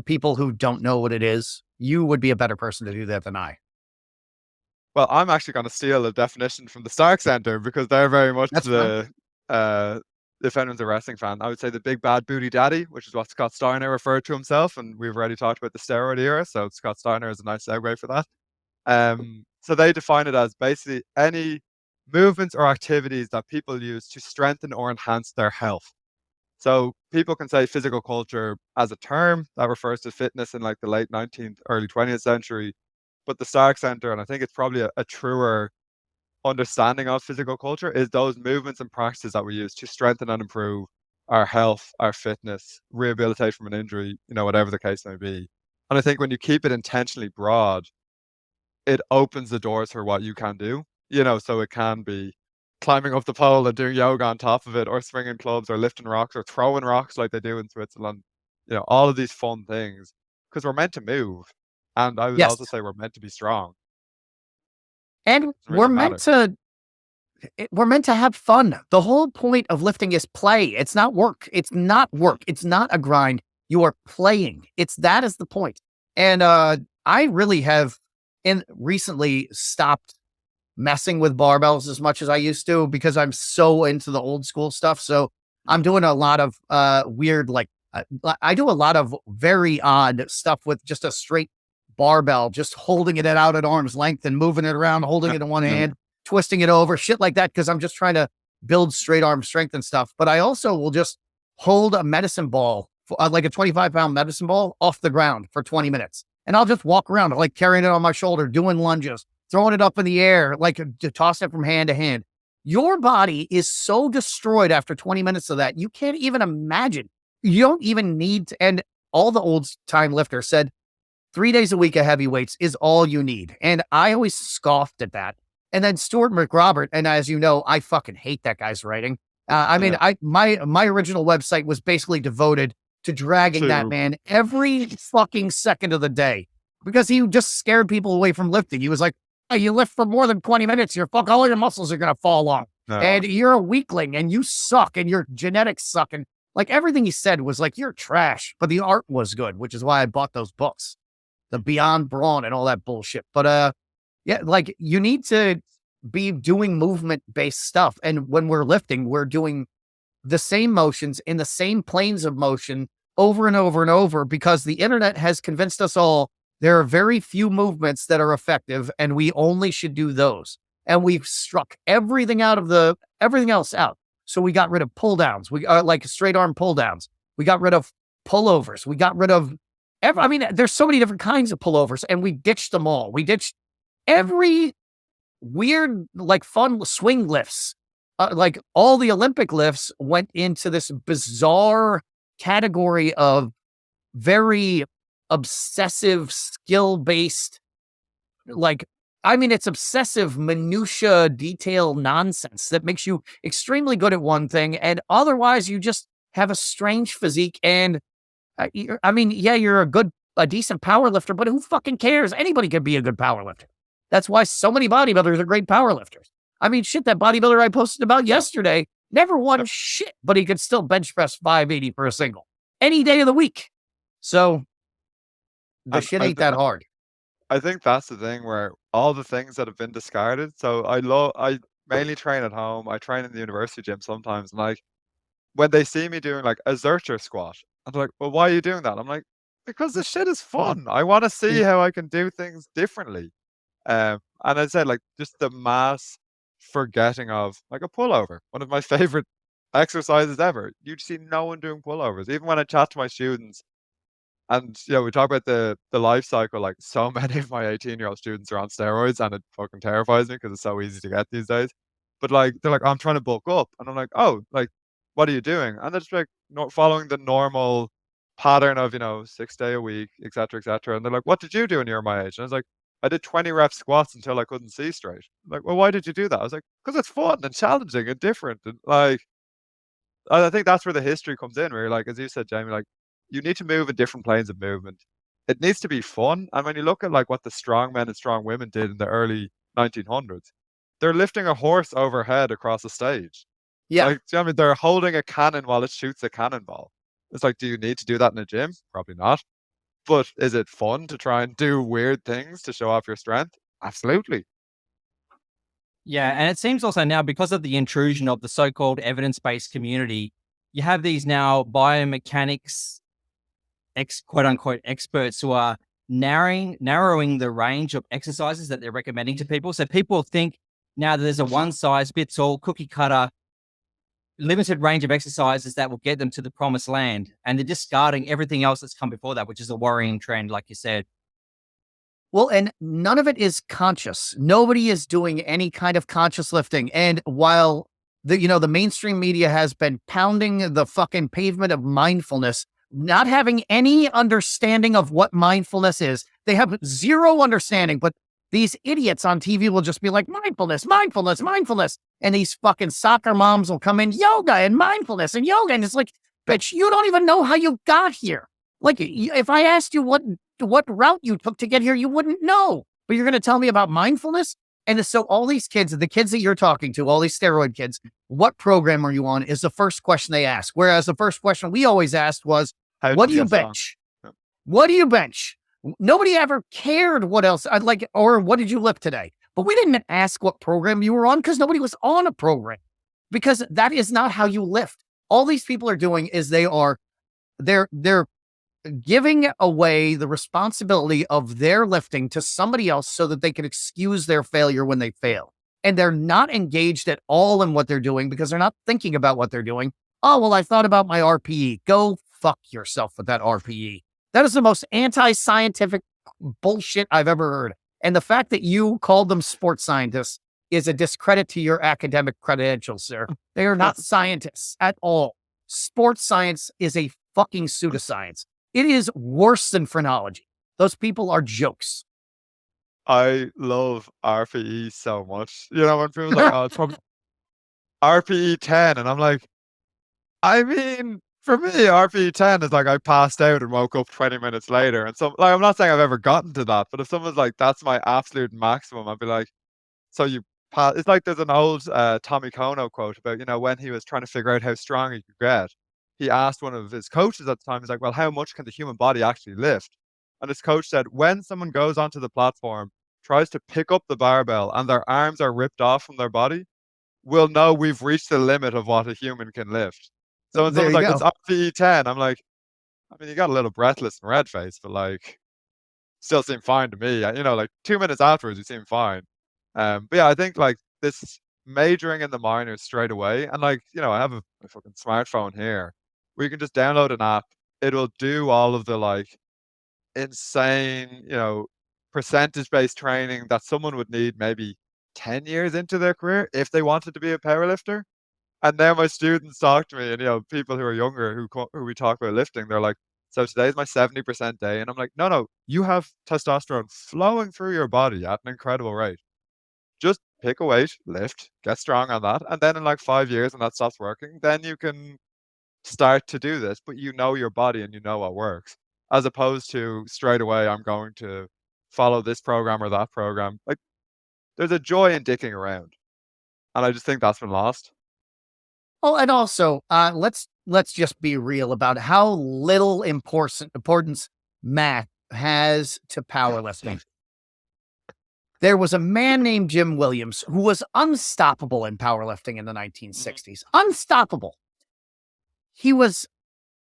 people who don't know what it is? You would be a better person to do that than I. Well, I'm actually going to steal a definition from the Stark Center because they're very much That's fine. if anyone's a wrestling fan, I would say the big bad booty daddy, which is what Scott Steiner referred to himself, and we've already talked about the steroid era, so Scott Steiner is a nice segue for that. So they define it as basically any movements or activities that people use to strengthen or enhance their health. So people can say physical culture as a term that refers to fitness in like the late 19th, early 20th century. But the Stark Center, and I think it's probably a truer understanding of physical culture, is those movements and practices that we use to strengthen and improve our health, our fitness, rehabilitate from an injury, whatever the case may be. And I think when you keep it intentionally broad, it opens the doors for what you can do, so it can be climbing up the pole and doing yoga on top of it, or swinging clubs, or lifting rocks, or throwing rocks like they do in Switzerland, all of these fun things, because we're meant to move. And I would Yes. also say we're meant to be strong. And Doesn't really matter. we're meant to have fun. The whole point of lifting is play. It's not work. It's not work. It's not a grind. You are playing. That is the point. And I really have recently stopped messing with barbells as much as I used to because I'm so into the old school stuff. So I'm doing a lot of weird, like I do a lot of very odd stuff with just a straight barbell, just holding it out at arm's length and moving it around, holding it in one hand, twisting it over, shit like that. Cause I'm just trying to build straight arm strength and stuff. But I also will just hold a medicine ball, like a 25-pound medicine ball off the ground for 20 minutes. And I'll just walk around, like carrying it on my shoulder, doing lunges, throwing it up in the air, like to toss it from hand to hand. Your body is so destroyed after 20 minutes of that. You can't even imagine. You don't even need to. And all the old time lifters said 3 days a week of heavy weights is all you need. And I always scoffed at that. And then Stuart McRobert, and as you know, I fucking hate that guy's writing. My original website was basically devoted to dragging that man every fucking second of the day because he just scared people away from lifting. He was like, hey, you lift for more than 20 minutes, all your muscles are going to fall off. No. And you're a weakling and you suck and your genetics suck. And like everything he said was like, you're trash, but the art was good, which is why I bought those books, the Beyond Brawn and all that bullshit. But yeah, like you need to be doing movement based stuff. And when we're lifting, we're doing the same motions in the same planes of motion over and over and over because the internet has convinced us all there are very few movements that are effective and we only should do those. And we've struck everything else out. So we got rid of pull downs. We like straight arm pull downs. We got rid of pullovers. We got rid of, there's so many different kinds of pullovers and we ditched them all. We ditched every weird, like fun swing lifts. Like all the Olympic lifts went into this bizarre category of very obsessive skill-based, it's obsessive minutia detail nonsense that makes you extremely good at one thing. And otherwise you just have a strange physique. And you're a decent power lifter, but who fucking cares? Anybody can be a good power lifter. That's why so many bodybuilders are great power lifters. That bodybuilder I posted about yesterday never won shit, but he could still bench press 580 for a single any day of the week. So the shit ain't that hard. I think that's the thing where all the things that have been discarded. So I mainly train at home. I train in the university gym sometimes. And like when they see me doing like a Zercher squat, I'm like, well, why are you doing that? I'm like, because this shit is fun. I want to see how I can do things differently. And I said, like, just the mass forgetting of like a pullover, one of my favorite exercises ever. You'd see no one doing pullovers. Even when I chat to my students, and we talk about the life cycle, like so many of my 18-year-old students are on steroids, and it fucking terrifies me because it's so easy to get these days. But like they're like, I'm trying to bulk up, and I'm like, oh, like what are you doing? And they're just like following the normal pattern of 6 day a week, etc., etc. And they're like, what did you do when you were my age? And I was like, I did 20 rep squats until I couldn't see straight. Like, well, why did you do that? I was like, because it's fun and challenging and different. And like, I think that's where the history comes in, where you're like, as you said, Jamie, like, you need to move in different planes of movement. It needs to be fun. And when you look at like what the strong men and strong women did in the early 1900s, they're lifting a horse overhead across a stage. Yeah. Like, do you know what I mean? They're holding a cannon while it shoots a cannonball. It's like, do you need to do that in a gym? Probably not. But is it fun to try and do weird things to show off your strength? Absolutely. Yeah, and it seems also now, because of the intrusion of the so-called evidence-based community, you have these now biomechanics quote unquote experts who are narrowing the range of exercises that they're recommending to people. So people think now that there's a one size fits all cookie cutter limited range of exercises that will get them to the promised land, and they're discarding everything else that's come before that, which is a worrying trend, like you said. Well, and none of it is conscious. Nobody is doing any kind of conscious lifting. And while the mainstream media has been pounding the fucking pavement of mindfulness, not having any understanding of what mindfulness is, they have zero understanding. But these idiots on TV will just be like, mindfulness, mindfulness, mindfulness. And these fucking soccer moms will come in, yoga and mindfulness and yoga. And it's like, bitch, you don't even know how you got here. Like, if I asked you what route you took to get here, you wouldn't know. But you're going to tell me about mindfulness? And so all these kids, the kids that you're talking to, all these steroid kids, what program are you on is the first question they ask. Whereas the first question we always asked was, what do you bench? What do you bench? Nobody ever cared what else I'd like, or what did you lift today? But we didn't ask what program you were on because nobody was on a program, because that is not how you lift. All these people are doing is they're giving away the responsibility of their lifting to somebody else so that they can excuse their failure when they fail. And they're not engaged at all in what they're doing because they're not thinking about what they're doing. Oh, well, I thought about my RPE. Go fuck yourself with that RPE. That is the most anti-scientific bullshit I've ever heard. And the fact that you called them sports scientists is a discredit to your academic credentials, sir. They are not scientists at all. Sports science is a fucking pseudoscience. It is worse than phrenology. Those people are jokes. I love RPE so much. You know, when people are like, oh, it's probably RPE 10. And I'm like, I mean, for me, RPE 10 is like I passed out and woke up 20 minutes later. And so, like, I'm not saying I've ever gotten to that, but if someone's like, that's my absolute maximum, I'd be like, so you pass. It's like there's an old Tommy Kono quote about, when he was trying to figure out how strong he could get. He asked one of his coaches at the time, he's like, well, how much can the human body actually lift? And his coach said, when someone goes onto the platform, tries to pick up the barbell, and their arms are ripped off from their body, we'll know we've reached the limit of what a human can lift. So when There someone's you like, go. it's RPE 10, I'm like, I mean, you got a little breathless and red face, but like, still seem fine to me. Like 2 minutes afterwards, you seem fine. But yeah, I think like this majoring in the minors straight away, and like, I have a fucking smartphone here where you can just download an app. It'll do all of the like insane, percentage-based training that someone would need maybe 10 years into their career if they wanted to be a powerlifter. And now my students talk to me, and people who are younger who we talk about lifting, they're like, "So today's my 70% day," and I'm like, "No, no, you have testosterone flowing through your body at an incredible rate. Just pick a weight, lift, get strong on that, and then in like 5 years, when that stops working, then you can start to do this. But you know your body and you know what works, as opposed to straight away, I'm going to follow this program or that program. Like, there's a joy in dicking around, and I just think that's been lost." Oh, and also, let's just be real about how little importance math has to powerlifting. There was a man named Jim Williams who was unstoppable in powerlifting in the 1960s. Unstoppable. He was,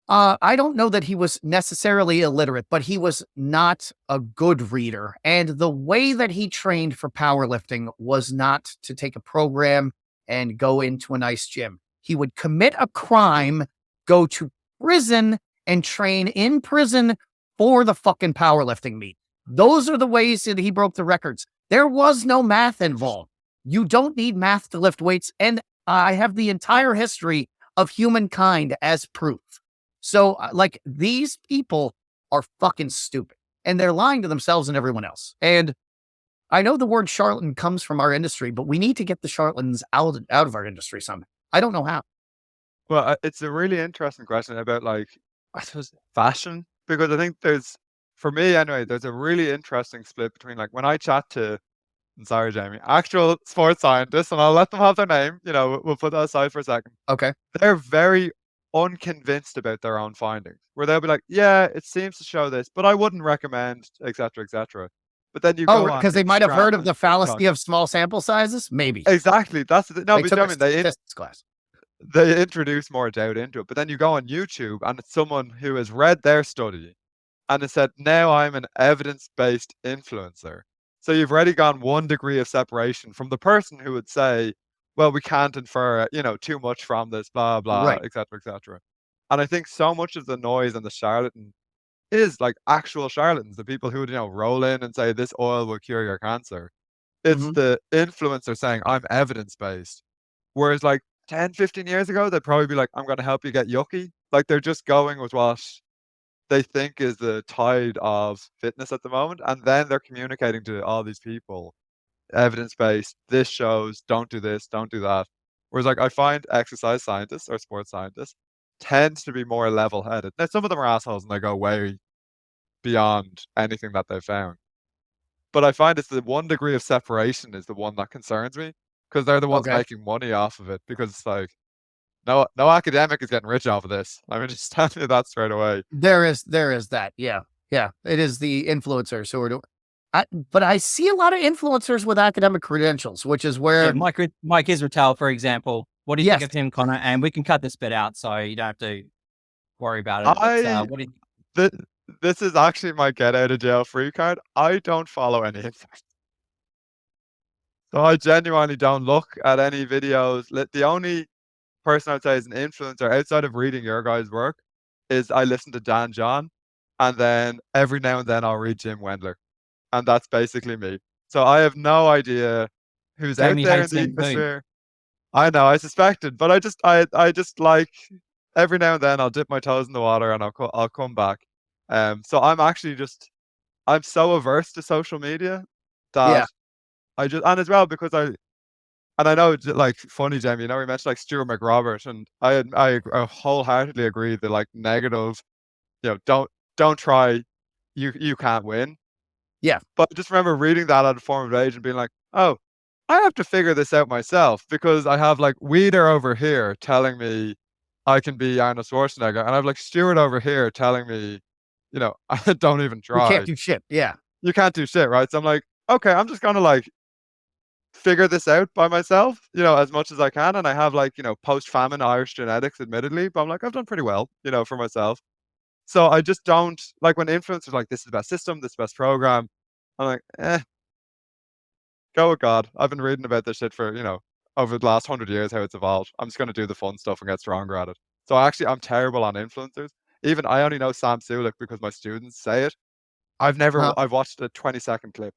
I don't know that he was necessarily illiterate, but he was not a good reader. And the way that he trained for powerlifting was not to take a program and go into a nice gym. He would commit a crime, go to prison, and train in prison for the fucking powerlifting meet. Those are the ways that he broke the records. There was no math involved. You don't need math to lift weights. And I have the entire history of humankind as proof. So, like, these people are fucking stupid, and they're lying to themselves and everyone else. And I know the word charlatan comes from our industry, but we need to get the charlatans out of our industry somehow. I don't know how. Well, it's a really interesting question about, like, I suppose, fashion, because I think for me anyway, there's a really interesting split between, like, when I chat to I'm sorry, Jamie, actual sports scientists, and I'll let them have their name. We'll put that aside for a second. Okay. They're very unconvinced about their own findings, where they'll be like, yeah, it seems to show this, but I wouldn't recommend, etc., etc. But then you Oh, go on because they might have heard Instagram of the and TikTok. fallacy of small sample sizes. Maybe Exactly. That's the thing. No, they but took I a mean, statistics class. they introduce more doubt into it. But then you go on YouTube and it's someone who has read their study and has said, now I'm an evidence-based influencer. So you've already gone 1 degree of separation from the person who would say, well, we can't infer, too much from this, blah, blah, Right. etc., etc. And I think so much of the noise and the charlatan is like actual charlatans, the people who would, roll in and say this oil will cure your cancer. It's Mhm. the influencer saying, I'm evidence-based. Whereas like 10, 15 years ago, they'd probably be like, I'm going to help you get yucky. Like they're just going with what they think is the tide of fitness at the moment. And then they're communicating to all these people, evidence-based, this shows, don't do this, don't do that. Whereas like I find exercise scientists or sports scientists tends to be more level-headed. Now, some of them are assholes and they go way beyond anything that they've found. But I find it's the 1 degree of separation is the one that concerns me because they're the ones Okay. making money off of it. Because it's like, no academic is getting rich off of this. I mean, just tell you that straight away. There is that. Yeah. Yeah. It is the influencers who are doing. But I see a lot of influencers with academic credentials, which is Yeah, where Mike Israetel, for example. What do you think yes, of him, Connor? And we can cut this bit out so you don't have to worry about it. I What do you, th- this is actually my get out of jail free card. I don't follow any influencers. So I genuinely don't look at any videos. The only person I'd say is an influencer outside of reading your guys' work is I listen to Dan John, and then every now and then I'll read Jim Wendler, and that's basically me. So I have no idea who's out Jamie there in hates the him too. ecosphere. I know, I suspected, but I just like every now and then I'll dip my toes in the water and I'll come back. So I'm so averse to social media yeah, that and as well because I know it's like funny, Jamie. We mentioned like Stuart McRobert, and I wholeheartedly agree that like negative, don't try, you can't win. yeah. But just remember reading that at a formative age and being like, oh, I have to figure this out myself because I have like Weeder over here telling me I can be Arnold Schwarzenegger, and I have like Stuart over here telling me, I don't even You can't try. do shit. Yeah. You can't do shit, right? So I'm like, okay, I'm just gonna like figure this out by myself, as much as I can. And I have like, post-famine Irish genetics, admittedly, but I'm like, I've done pretty well, for myself. So I just don't like when influencers are like, this is the best system, this is the best program. I'm like, go with God. I've been reading about this shit for, over the last 100 years, how it's evolved. I'm just going to do the fun stuff and get stronger at it. So I'm terrible on influencers. Even I only know Sam Sulek because my students say it. I've watched a 20-second clip.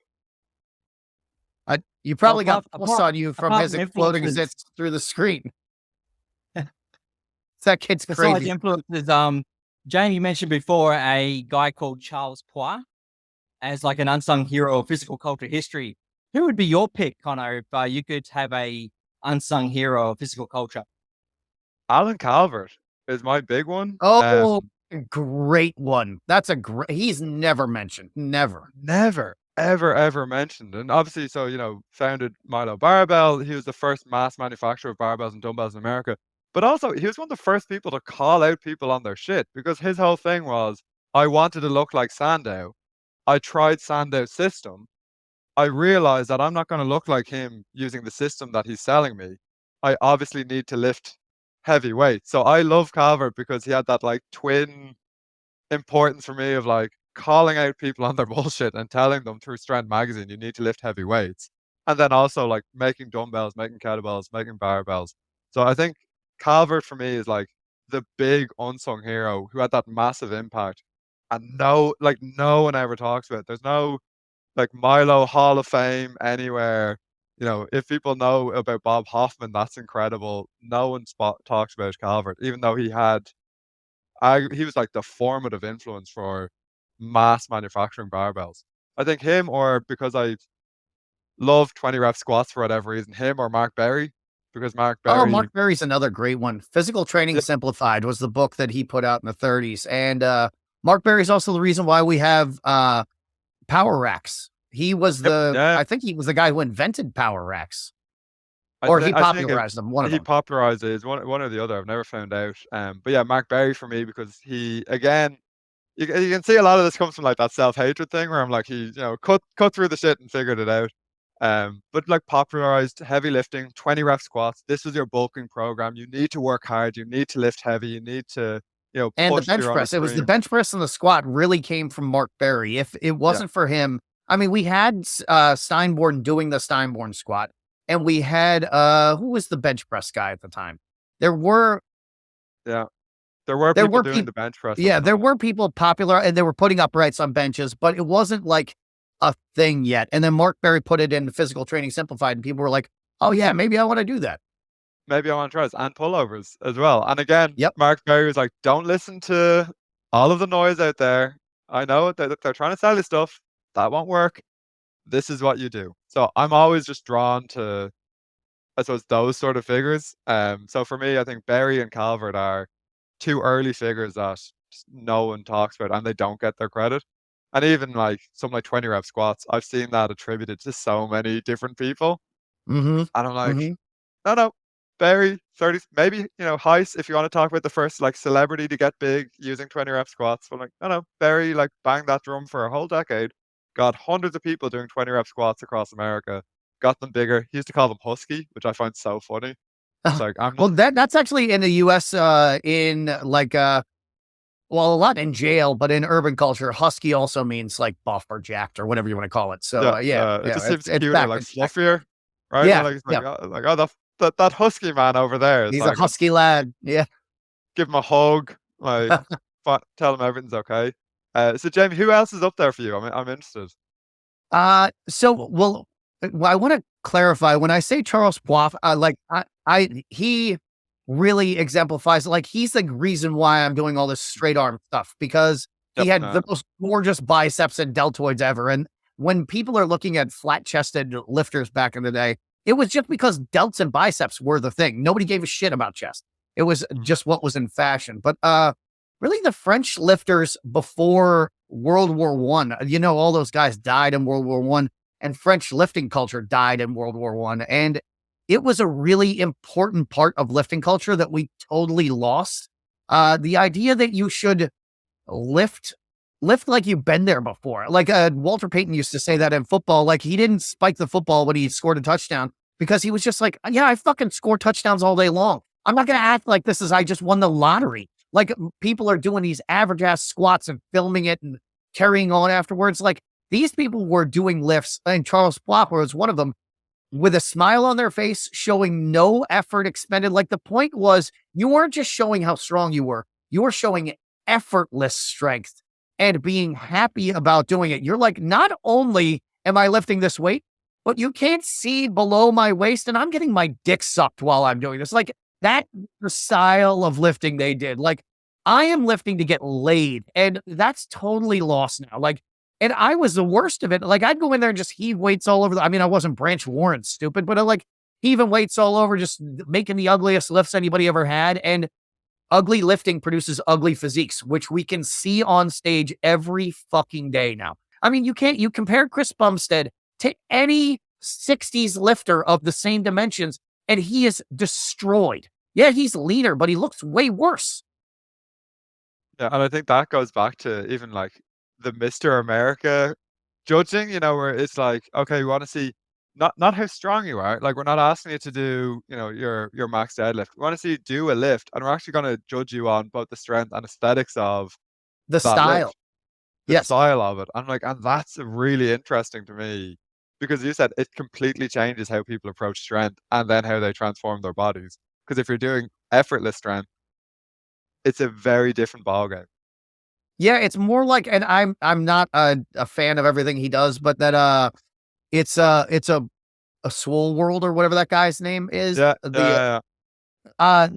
You Well, probably got plus on you from apart his from exploding influencers, zits through the screen. That kid's besides crazy. influencers, Jamie mentioned before a guy called Charles Poir as like an unsung hero of physical culture history. Who would be your pick, Connor, if you could have a unsung hero of physical culture? Alan Calvert is my big one. Oh, great one. That's a great. He's never mentioned. Never. Never, ever, ever mentioned. And obviously, so, founded Milo Barbell. He was the first mass manufacturer of barbells and dumbbells in America. But also, he was one of the first people to call out people on their shit because his whole thing was, I wanted to look like Sandow. I tried Sandow's system. I realized that I'm not going to look like him using the system that he's selling me. I obviously need to lift heavy weights. So I love Calvert because he had that like twin importance for me of like calling out people on their bullshit and telling them through Strength Magazine you need to lift heavy weights. And then also like making dumbbells, making kettlebells, making barbells. So I think Calvert for me is like the big unsung hero who had that massive impact. And no one ever talks about it. There's no like Milo Hall of Fame anywhere. If people know about Bob Hoffman, that's incredible. No one talks about Calvert, even though he was like the formative influence for mass manufacturing barbells. I think him, or because I love 20 rep squats for whatever reason, him or Mark Berry, because Mark Oh, Berry, Mark Berry's another great one. Physical Training yeah, Simplified was the book that he put out in the 30s. And Mark Berry's also the reason why we have power racks He was I think he was the guy who invented power racks, or he I think popularized them. One of he them. popularized it. It's one or the other. I've never found out. But yeah, Mark Berry for me, because he, again, you can see a lot of this comes from like that self-hatred thing where I'm like, he, cut through the shit and figured it out. But like popularized heavy lifting, 20 rep squats. This was your bulking program. You need to work hard. You need to lift heavy. You need to, And the push bench through on press. It was the extreme. bench press and the squat really came from Mark Berry. If it wasn't for him, I mean, we had Steinborn doing the Steinborn squat, and we had who was the bench press guy at the time? There were Yeah. There were there people were doing people. the bench press at Yeah, the there time. were people popular, and they were putting uprights on benches, but it wasn't like a thing yet. And then Mark Berry put it into Physical Training Simplified, and people were like, "Oh yeah, maybe I want to do that." Maybe I want to try this, and pullovers as well. And again, Yep. Mark Berry was like, don't listen to all of the noise out there. I know that they're trying to sell you stuff. That won't work. This is what you do. So I'm always just drawn to, I suppose, those sort of figures. So for me, I think Berry and Calvert are two early figures that no one talks about, and they don't get their credit. And even like something like 20 rep squats, I've seen that attributed to so many different people. Mm-hmm. And I'm like, Mm-hmm. no, Barry, 30, maybe, Heist, if you want to talk about the first like celebrity to get big using 20 rep squats. But like, no, Barry like banged that drum for a whole decade, got hundreds of people doing 20 rep squats across America, got them bigger. He used to call them husky, which I find so funny. It's like, I'm Well, not, that's actually in the US, in like well, a lot in jail, but in urban culture, husky also means like buff or jacked or whatever you want to call it. So yeah, yeah, it yeah, just seems it's cuter, back. like It's back. fluffier, right? Yeah, Like, it's yeah. like, oh, that husky man over there is He's a like, husky lad. Yeah. give him a hug, like, tell him everything's okay. So Jamie, who else is up there for you? I'm interested. Well, I want to clarify when I say Charles Poif, he really exemplifies, like, he's the reason why I'm doing all this straight arm stuff, because he Yep. had the most gorgeous biceps and deltoids ever. And when people are looking at flat chested lifters back in the day, it was just because delts and biceps were the thing. Nobody gave a shit about chest. It was just what was in fashion. But, really the French lifters before World War One, all those guys died in World War One, and French lifting culture died in World War One. And it was a really important part of lifting culture that we totally lost. The idea that you should lift like you've been there before. Like Walter Payton used to say that in football. Like, he didn't spike the football when he scored a touchdown, because he was just like, yeah, I fucking score touchdowns all day long. I'm not going to act like I just won the lottery. Like, people are doing these average ass squats and filming it and carrying on afterwards. Like, these people were doing lifts, and Charles Poif was one of them, with a smile on their face, showing no effort expended. Like, the point was, you weren't just showing how strong you were showing effortless strength and being happy about doing it. You're like, not only am I lifting this weight, but you can't see below my waist, and I'm getting my dick sucked while I'm doing this. Like, that the style of lifting they did. Like, I am lifting to get laid, and that's totally lost now. Like, and I was the worst of it. Like, I'd go in there and just heave weights all over. I mean, I wasn't Branch Warren stupid, but I like heaving weights all over, just making the ugliest lifts anybody ever had. And ugly lifting produces ugly physiques, which we can see on stage every fucking day now. I mean, you compare Chris Bumstead to any 60s lifter of the same dimensions, and he is destroyed. Yeah, he's leaner, but he looks way worse. Yeah, and I think that goes back to even like the Mr. America judging, where it's like, okay, we want to see not how strong you are. Like, we're not asking you to do, your max deadlift. We want to see you do a lift, and we're actually going to judge you on both the strength and aesthetics of The that style. lift, the Yes. style of it. I'm like, and that's really interesting to me, because you said it completely changes how people approach strength and then how they transform their bodies. Because if you're doing effortless strength, it's a very different ballgame. Yeah, it's more like, and I'm not a fan of everything he does, but that it's a Swole World or whatever that guy's name is. Yeah, yeah. Uh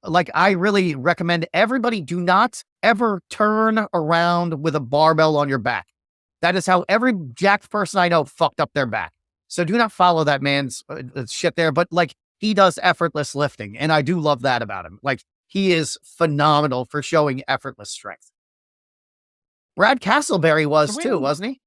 like, I really recommend everybody do not ever turn around with a barbell on your back. That is how every jacked person I know fucked up their back. So do not follow that man's shit there. But like, he does effortless lifting, and I do love that about him. Like, he is phenomenal for showing effortless strength. Brad Castleberry was too, wasn't he?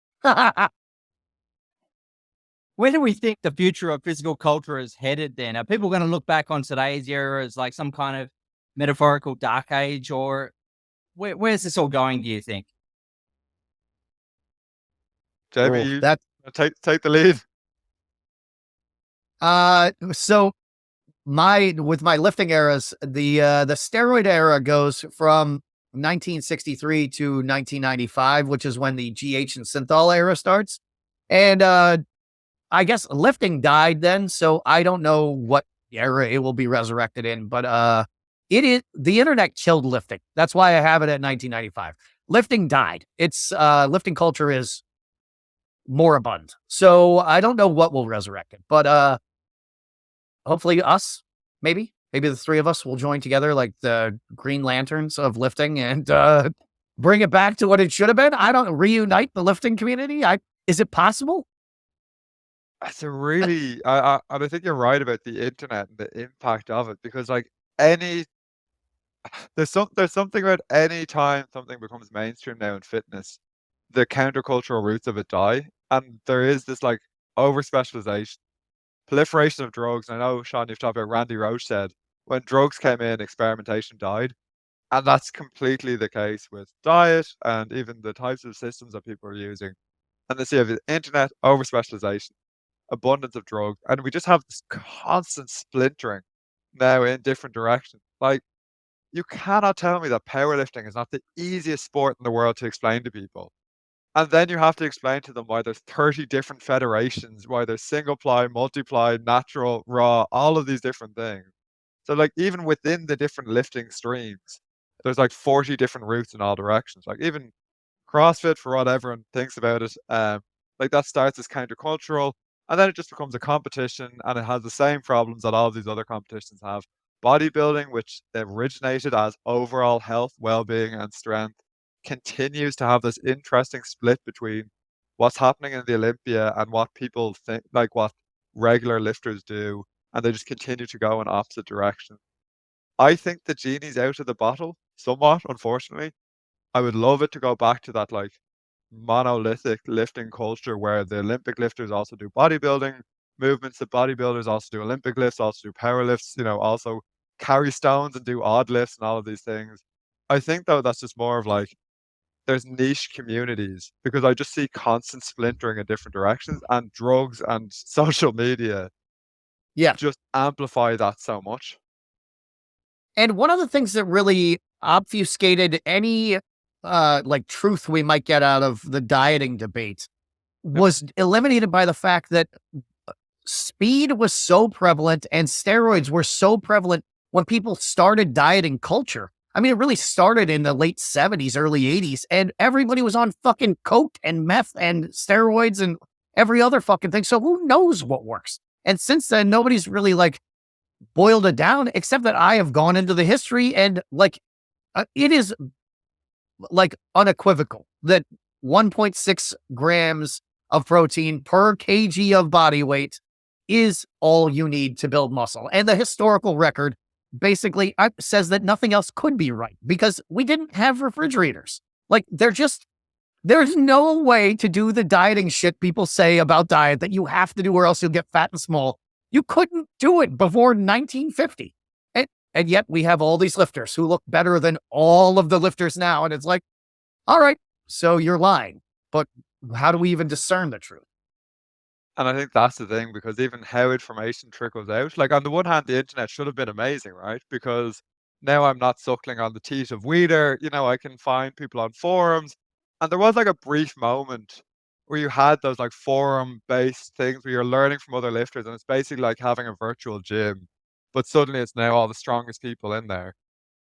where do we think the future of physical culture is headed then? Are people going to look back on today's era as like some kind of metaphorical dark age, or where's this all going, do you think? Jamie, Oh, you that take the lead. so with my lifting eras, the steroid era goes from 1963 to 1995, which is when the GH and synthol era starts. And I guess lifting died then, so I don't know what era it will be resurrected in, but the internet killed lifting. That's why I have it at 1995. Lifting died. It's lifting culture is moribund. So I don't know what will resurrect it, but hopefully us, maybe the three of us will join together like the Green Lanterns of lifting and bring it back to what it should have been. I don't reunite the lifting community. Is it possible? That's a really, and I think you're right about the internet and the impact of it, because like any, there's something about any time something becomes mainstream now in fitness, the countercultural roots of it die, and there is this like over specialization, proliferation of drugs. And I know, Sean, you've talked about Randy Roach said when drugs came in, experimentation died. And that's completely the case with diet and even the types of systems that people are using. And this, you have the internet, over specialization, abundance of drugs, and we just have this constant splintering now in different directions. Like, you cannot tell me that powerlifting is not the easiest sport in the world to explain to people. And then you have to explain to them why there's 30 different federations, why there's single ply, multiply, natural, raw, all of these different things. So like even within the different lifting streams, there's like 40 different routes in all directions. Like even CrossFit, for what everyone thinks about it, like that starts as countercultural, and then it just becomes a competition, and it has the same problems that all of these other competitions have. Bodybuilding, which originated as overall health, well-being, and strength, continues to have this interesting split between what's happening in the Olympia and what people think, like what regular lifters do, and they just continue to go in opposite directions. I think the genie's out of the bottle somewhat, unfortunately. I would love it to go back to that like monolithic lifting culture where the Olympic lifters also do bodybuilding movements, the bodybuilders also do Olympic lifts, also do power lifts, also carry stones and do odd lifts and all of these things. I think though that's just more of like there's niche communities, because I just see constant splintering in different directions, and drugs and social media Yeah. just amplify that so much. And one of the things that really obfuscated any like truth we might get out of the dieting debate Yep. was eliminated by the fact that speed was so prevalent and steroids were so prevalent when people started dieting culture. I mean, it really started in the late 70s, early 80s, and everybody was on fucking coke and meth and steroids and every other fucking thing. So who knows what works? And since then, nobody's really like boiled it down, except that I have gone into the history and like it is like unequivocal that 1.6 grams of protein per kg of body weight is all you need to build muscle. And the historical record basically says that nothing else could be right because we didn't have refrigerators. Like there's no way to do the dieting shit people say about diet that you have to do or else you'll get fat and small. You couldn't do it before 1950. And yet we have all these lifters who look better than all of the lifters now. And it's like, all right, so you're lying. But how do we even discern the truth? And I think that's the thing, because even how information trickles out, like on the one hand, the internet should have been amazing, right? Because now I'm not suckling on the teat of Weeder, I can find people on forums. And there was like a brief moment where you had those like forum based things where you're learning from other lifters, and it's basically like having a virtual gym, but suddenly it's now all the strongest people in there.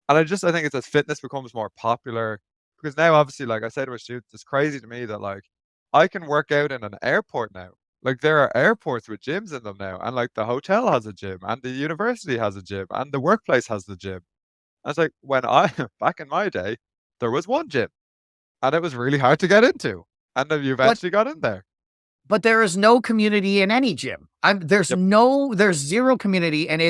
And I think it's as fitness becomes more popular, because now obviously, like I say to my students, it's crazy to me that like I can work out in an airport now. Like there are airports with gyms in them now, and like the hotel has a gym, and the university has a gym, and the workplace has the gym. And it's like when I back in my day, there was one gym, and it was really hard to get into, and then you But eventually got in there. but there is no community in any gym. There's Yep. there's zero community, and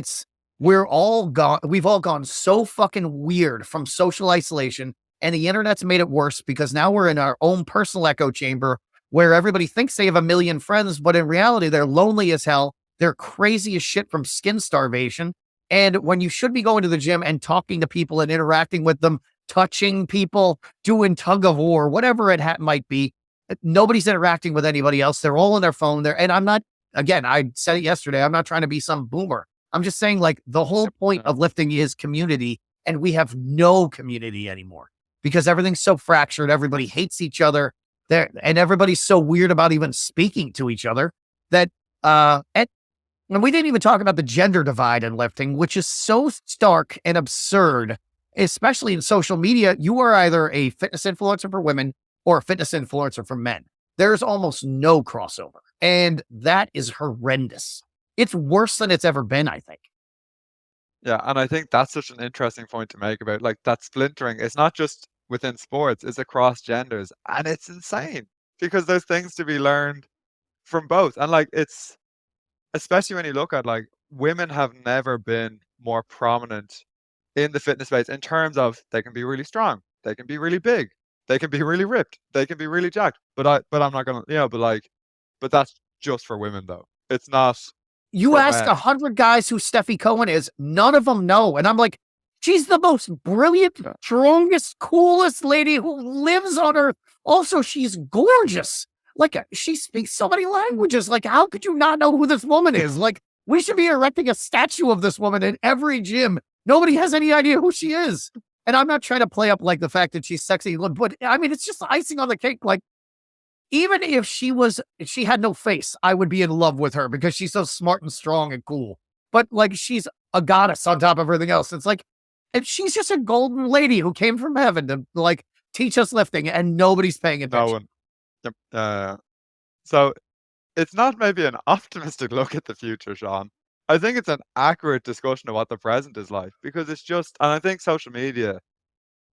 we've all gone so fucking weird from social isolation, and the internet's made it worse because now we're in our own personal echo chamber where everybody thinks they have a million friends, but in reality, they're lonely as hell. They're crazy as shit from skin starvation. And when you should be going to the gym and talking to people and interacting with them, touching people, doing tug of war, whatever it might be, nobody's interacting with anybody else. They're all on their phone there. And I'm not, again, I said it yesterday, I'm not trying to be some boomer. I'm just saying, like, the whole point of lifting is community, and we have no community anymore because everything's so fractured. Everybody hates each other there, and everybody's so weird about even speaking to each other that, and we didn't even talk about the gender divide in lifting, which is so stark and absurd, especially in social media. You are either a fitness influencer for women or a fitness influencer for men. There's almost no crossover. And that is horrendous. It's worse than it's ever been, I think. Yeah, and I think that's such an interesting point to make about like that splintering. It's not just within sports, it's across genders. And it's insane because there's things to be learned from both. And like it's especially when you look at like women have never been more prominent in the fitness space in terms of they can be really strong, they can be really big, they can be really ripped, they can be really jacked. But I'm not gonna, but that's just for women though. It's not You for ask men. 100 guys who Steffi Cohen is, none of them know. And I'm like, she's the most brilliant, strongest, coolest lady who lives on earth. Also, she's gorgeous. Like, she speaks so many languages. Like, how could you not know who this woman is? Like, we should be erecting a statue of this woman in every gym. Nobody has any idea who she is. And I'm not trying to play up like the fact that she's sexy, but I mean, it's just icing on the cake. Like, even if she had no face, I would be in love with her because she's so smart and strong and cool. But like, she's a goddess on top of everything else. It's like, if she's just a golden lady who came from heaven to like teach us lifting, and nobody's paying No attention. one. Yep. So it's not maybe an optimistic look at the future, Sean. I think it's an accurate discussion of what the present is like because it's just, and I think social media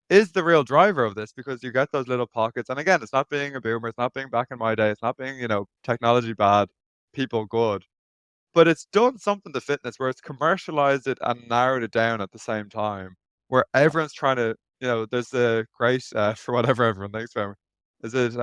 is the real driver of this because you get those little pockets. And again, it's not being a boomer, it's not being back in my day, it's not being, technology bad, people good. But it's done something to fitness where it's commercialized it and narrowed it down at the same time, where everyone's trying to, there's the great, for whatever everyone thinks about him. Is it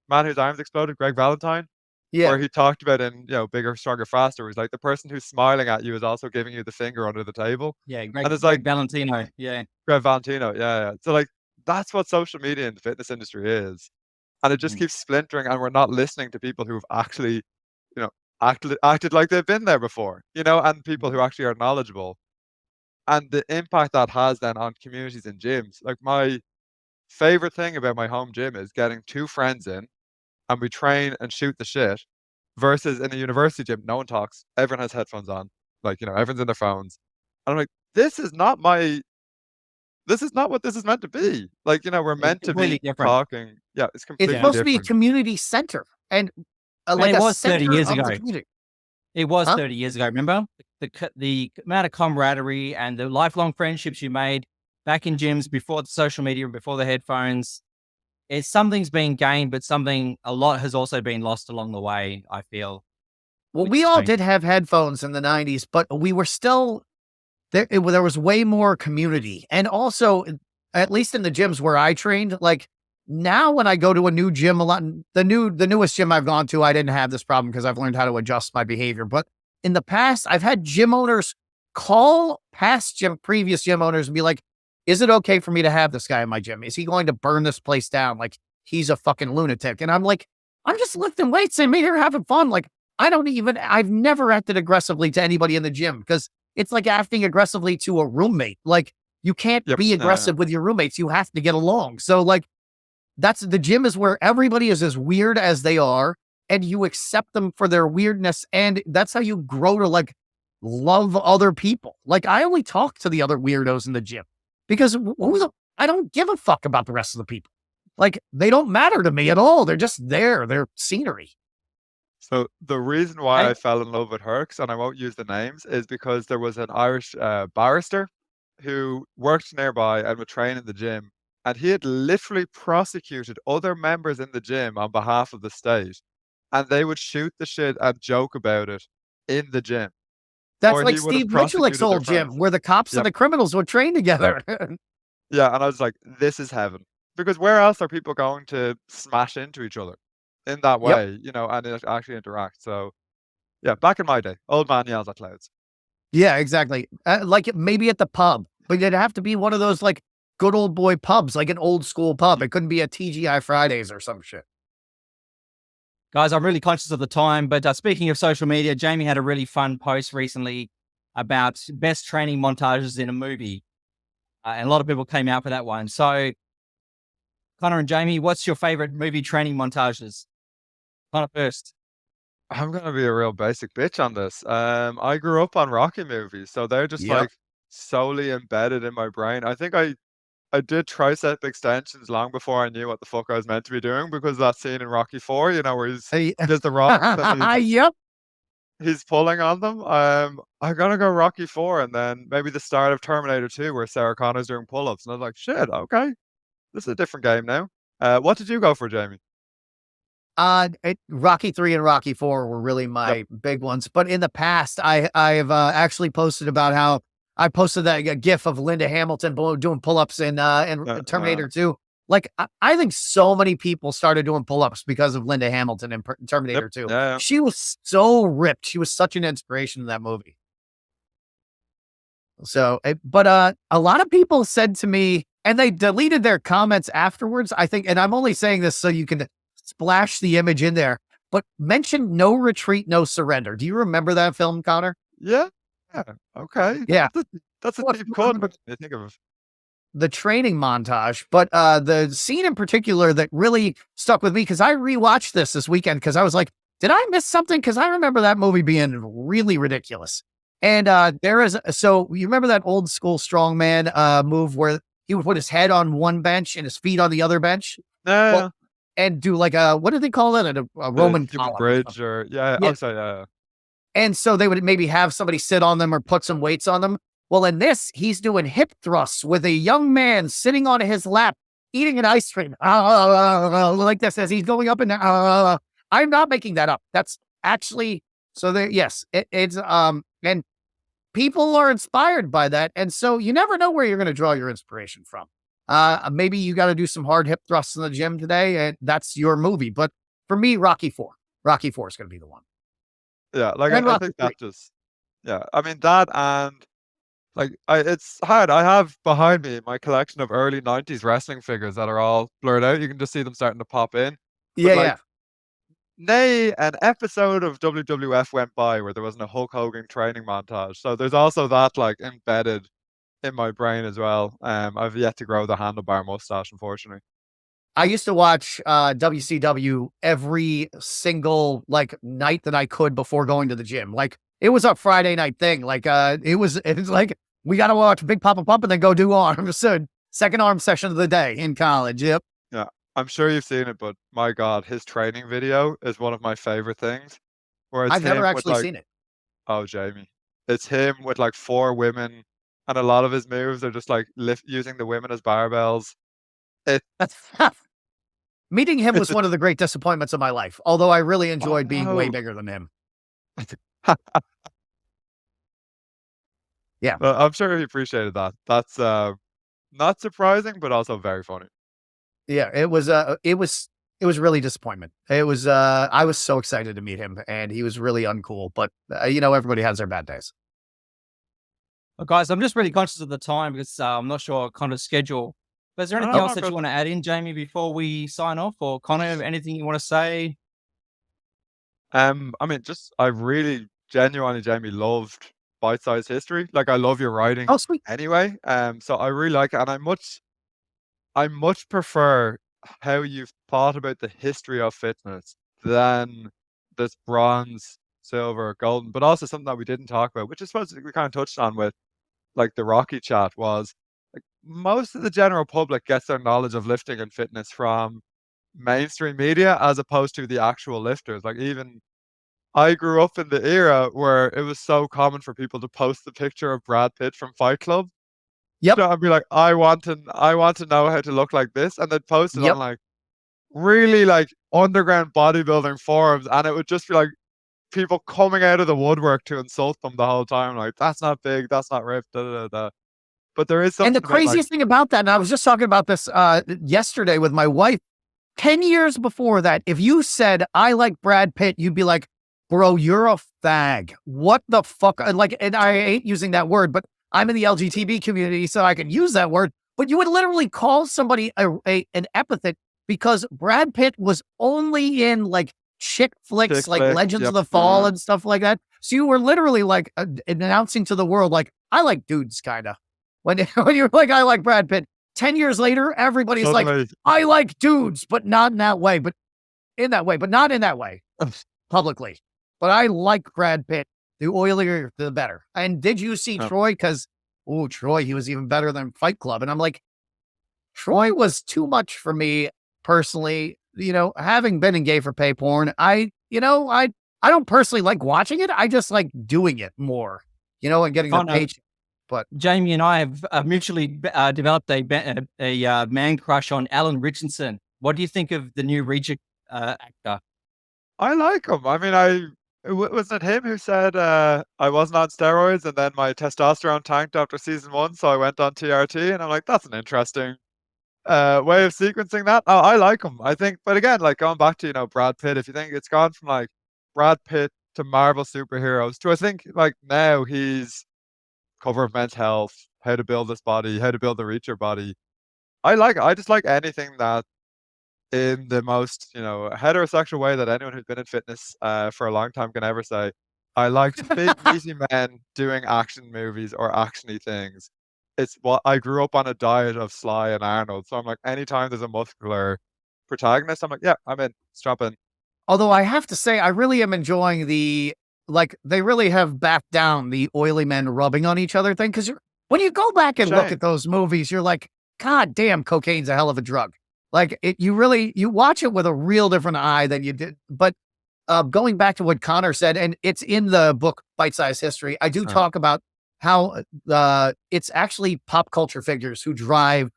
Man Whose Arms Exploded, Greg Valentine? Yeah. Where he talked about in, Bigger, Stronger, Faster, he's like, the person who's smiling at you is also giving you the finger under the table. Yeah, And it's Greg like, Valentino. Yeah. Greg Valentino, yeah. So like, that's what social media in the fitness industry is. And it just keeps splintering and we're not listening to people who've actually, you know, acted like they've been there before, and people who actually are knowledgeable. And the impact that has then on communities and gyms. Like my favorite thing about my home gym is getting two friends in and we train and shoot the shit versus in a university gym, no one talks. Everyone has headphones on. Like, everyone's in their phones. And I'm like, this is not what this is meant to be. Like, we're It's meant to completely be different. talking. Yeah, it's It's completely supposed to be a different. community center and like it a was 30 center years of the ago. community. It was Huh? 30 years ago. Remember the amount of camaraderie and the lifelong friendships you made back in gyms before the social media and before the headphones. Something's been gained, but a lot has also been lost along the way, I feel. Well, Which we is all fine. did have headphones in the 90s, but we were still there. There was way more community. And also, at least in the gyms where I trained, like now when I go to a new gym, a lot, the newest gym I've gone to, I didn't have this problem because I've learned how to adjust my behavior. But in the past, I've had gym owners call previous gym owners and be like, is it okay for me to have this guy in my gym? Is he going to burn this place down? Like he's a fucking lunatic. And I'm like, I'm just lifting weights and me here having fun. Like I've never acted aggressively to anybody in the gym because it's like acting aggressively to a roommate. Like you can't Yep. be aggressive with your roommates. You have to get along. So like the gym is where everybody is as weird as they are and you accept them for their weirdness. And that's how you grow to like love other people. Like I only talk to the other weirdos in the gym because I don't give a fuck about the rest of the people. Like they don't matter to me at all. They're just there. They're scenery. So the reason why I fell in love with Hercs, and I won't use the names, is because there was an Irish barrister who worked nearby and would train in the gym, and he had literally prosecuted other members in the gym on behalf of the state, and they would shoot the shit and joke about it in the gym. That's Or like he would have Steve Michulik's prosecuted their old gym friends. where the cops and Yep. the criminals would train together. Yeah, and I was like, this is heaven. Because where else are people going to smash into each other? in that Yep. way, you know, and it actually interact. So yeah, back in my day, old man yells at clouds. Yeah, exactly. Like maybe at the pub, but it'd have to be one of those like good old boy pubs, like an old school pub. It couldn't be a TGI Fridays or some shit. Guys, I'm really conscious of the time, but speaking of social media, Jamie had a really fun post recently about best training montages in a movie. And a lot of people came out for that one. So, Connor and Jamie, what's your favorite movie training montages? Connor first. I'm gonna be a real basic bitch on this. I grew up on Rocky movies, so they're just Yep. like solely embedded in my brain. I think I did tricep extensions long before I knew what the fuck I was meant to be doing because of that scene in Rocky 4, you know, where Hey, there's the rocks and yep. he's pulling on them. I'm gonna go Rocky 4 and then maybe the start of Terminator 2 where Sarah Connor's doing pull-ups and I was like, shit, okay, this is a different game now. What did you go for, Jamie? Rocky 3 and Rocky 4 were really Yep. my big ones. But in the past, I've actually posted about how I posted that GIF of Linda Hamilton doing pull-ups in Terminator 2. Like I think so many people started doing pull-ups because of Linda Hamilton in Yep. Terminator 2. Yeah. She was so ripped. She was such an inspiration in that movie. So, but a lot of people said to me, and they deleted their comments afterwards, I think, and I'm only saying this so you can splash the image in there, but mention No Retreat, No Surrender. Do you remember that film, Connor? Yeah. Yeah. Okay. Yeah. That's a Well, deep cut, but I think of the training montage, but the scene in particular that really stuck with me, because I rewatched this weekend because I was like, did I miss something? Because I remember that movie being really ridiculous. And there is, so you remember that old school strongman move where he would put his head on one bench and his feet on the other bench? yeah. Well, and do like what do they call it? A The Roman human column or bridge something. or yeah. Yeah. Oh, sorry, yeah. And so they would maybe have somebody sit on them or put some weights on them. Well, in this, he's doing hip thrusts with a young man sitting on his lap, eating an ice cream, like this as he's going up and down. I'm not making that up. That's actually so. There, yes, it's and people are inspired by that, and so you never know where you're going to draw your inspiration from. Maybe you got to do some hard hip thrusts in the gym today, and that's your movie. But for me, Rocky 4. Rocky 4 is going to be the one. Yeah, like And I Rocky think 3. that just yeah. I mean that and like it's hard. I have behind me my collection of early 90s wrestling figures that are all blurred out. You can just see them starting to pop in. But Yeah, like yeah. nay, an episode of WWF went by where there wasn't a Hulk Hogan training montage. So there's also that like embedded in my brain as well. I've yet to grow the handlebar mustache, unfortunately. I used to watch WCW every single like night that I could before going to the gym. Like it was a Friday night thing. Like it's like we got to watch Big Papa Pump and then go do arms. So second arm session of the day in college. Yep. Yeah, I'm sure you've seen it, but my God, his training video is one of my favorite things. Where it's I've never him with actually like, seen it. oh Jamie, it's him with like 4 women, and a lot of his moves are just like using the women as barbells. It, Meeting him it's was one of the great disappointments of my life, although I really oh enjoyed being way no. bigger than him. Yeah. Well, I'm sure he appreciated that. That's not surprising, but also very funny. Yeah. It was really disappointment. It was, I was so excited to meet him and he was really uncool, but everybody has their bad days. Well, guys, I'm just really conscious of the time because I'm not sure Connor's schedule. But is there anything No, else I'm that good. you want to add in, Jamie, before we sign off? Or Connor, anything you want to say? I mean, just I really genuinely, Jamie, loved bite-sized history. Like I love your writing Oh, sweet. anyway. So I really like it, and I much prefer how you've thought about the history of fitness than this bronze, silver, golden, but also something that we didn't talk about, which I suppose we kind of touched on with like the Rocky chat was like most of the general public gets their knowledge of lifting and fitness from mainstream media as opposed to the actual lifters. Like even I grew up in the era where it was so common for people to post the picture of Brad Pitt from Fight Club. Yep. So I'd be like, I want to know how to look like this, and they'd post it on Yep. like really like underground bodybuilding forums, and it would just be like people coming out of the woodwork to insult them the whole time. Like that's not big, that's not ripped, da da da. Da. But there is And the something about like, craziest thing about that, and I was just talking about this yesterday with my wife, 10 years before that, if you said, I like Brad Pitt, you'd be like, bro, you're a fag. What the fuck? Like, and I ain't using that word, but I'm in the LGBT community, so I can use that word. But you would literally call somebody an epithet because Brad Pitt was only in like chick flicks, Chick like flick, Legends yep. of the Fall and stuff like that. So you were literally like announcing to the world, like, I like dudes, kind of. When you're like, I like Brad Pitt. 10 years later, everybody's like, Suddenly, I like dudes, but not in that way, but not in that way publicly. But I like Brad Pitt. The oilier, the better. And did you see Yep. Troy? Because, Troy, he was even better than Fight Club. And I'm like, Troy was too much for me personally. Having been in gay for pay porn, I don't personally like watching it. I just like doing it more, and getting the paycheck. But Jamie and I have mutually developed a man crush on Alan Richardson. What do you think of the new Reacher actor? I like him. I mean, wasn't it him who said I wasn't on steroids and then my testosterone tanked after season 1, so I went on TRT, and I'm like, that's an interesting way of sequencing that. Oh, I like him. I think, but again, like going back to Brad Pitt, if you think it's gone from like Brad Pitt to Marvel superheroes to I think like now he's cover of Men's Health, how to build this body, how to build the Reacher body. I just like anything that in the most, heterosexual way that anyone who's been in fitness for a long time can ever say. I liked big, meaty men doing action movies or actiony things. It's what I grew up on a diet of Sly and Arnold. So I'm like, anytime there's a muscular protagonist, I'm like, yeah, I'm in. Strap in. although I have to say, I really am enjoying they really have backed down the oily men rubbing on each other thing. Because when you go back and look Shame. at those movies, you're like, God damn, cocaine's a hell of a drug. Like you watch it with a real different eye than you did. But going back to what Connor said, and it's in the book Bite Size History, I do talk about how it's actually pop culture figures who drive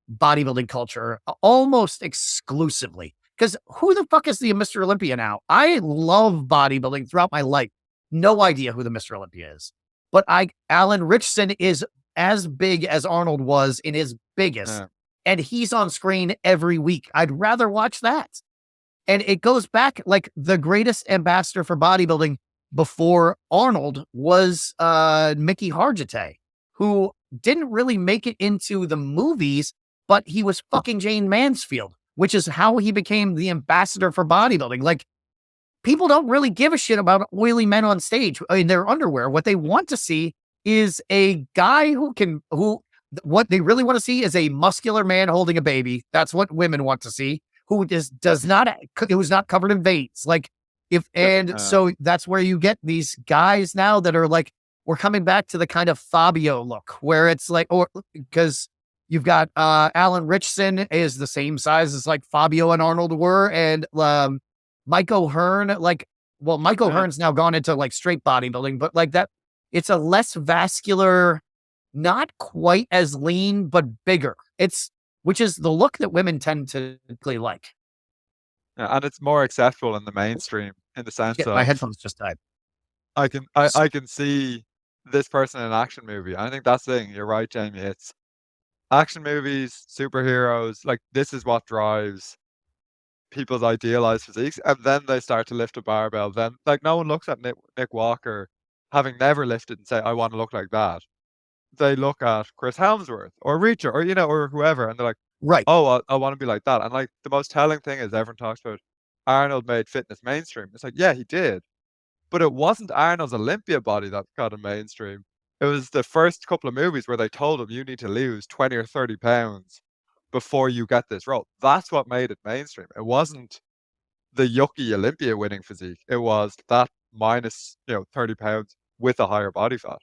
bodybuilding culture almost exclusively. Because who the fuck is the Mr. Olympia now? I love bodybuilding throughout my life. No idea who the Mr. Olympia is. But Alan Richardson is as big as Arnold was in his biggest. Yeah. And he's on screen every week. I'd rather watch that. And it goes back like the greatest ambassador for bodybuilding before Arnold was Mickey Hargitay, who didn't really make it into the movies, but he was fucking Jane Mansfield, which is how he became the ambassador for bodybuilding. Like, people don't really give a shit about oily men on stage in their underwear. What they want to see is a guy what they really want to see is a muscular man holding a baby. That's what women want to see, who's not covered in veins. Like, so that's where you get these guys now that are like, we're coming back to the kind of Fabio look where it's like, or because you've got Alan Richardson is the same size as like Fabio and Arnold were. And Mike O'Hearn, Mike O'Hearn's now gone into like straight bodybuilding, but like that, it's a less vascular, not quite as lean, but bigger. Which is the look that women tend to like. Yeah, and it's more accessible in the mainstream in the sense of My headphones just died. I can see this person in an action movie. I think that's the thing. You're right, Jamie. It's action movies, superheroes. Like, this is what drives people's idealized physiques, and then they start to lift a barbell. Then, like, no one looks at Nick Walker having never lifted and say, I want to look like that. They look at Chris Helmsworth or Reacher or whoever, and they're like, Right. oh, I want to be like that. And like, the most telling thing is everyone talks about Arnold made fitness mainstream. It's like, yeah, he did, but it wasn't Arnold's Olympia body that got him mainstream. It was the first couple of movies where they told him you need to lose 20 or 30 pounds before you get this role. That's what made it mainstream. It wasn't the yucky Olympia winning physique. It was that minus 30 pounds with a higher body fat.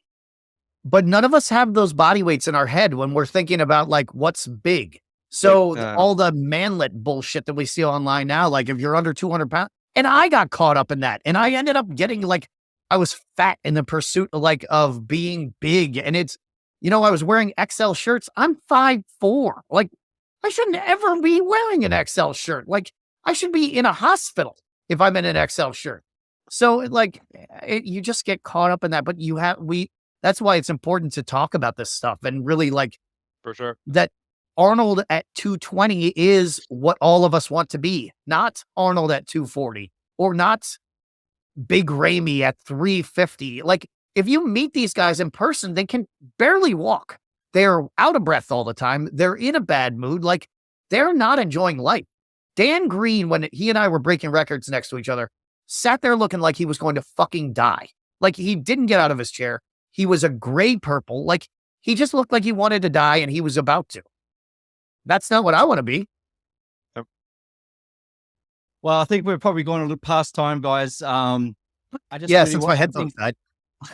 But none of us have those body weights in our head when we're thinking about like what's big. So all the manlet bullshit that we see online now, like if you're under 200 pounds, and I got caught up in that, and I ended up getting like, I was fat in the pursuit of being big. And it's, I was wearing XL shirts. I'm 5'4". Like, I shouldn't ever be wearing an XL shirt. Like, I should be in a hospital if I'm in an XL shirt. So you just get caught up in that, but that's why it's important to talk about this stuff and really like, for sure, that Arnold at 220 is what all of us want to be, not Arnold at 240 or not Big Ramey at 350. Like, if you meet these guys in person, they can barely walk. They're out of breath all the time. They're in a bad mood. Like, they're not enjoying life. Dan Green, when he and I were breaking records next to each other, sat there looking like he was going to fucking die. Like, he didn't get out of his chair. He was a gray purple. Like, he just looked like he wanted to die and he was about to. That's not what I want to be. Well, I think we're probably going a little past time, guys. I just Yeah, really since want my to headphones thank-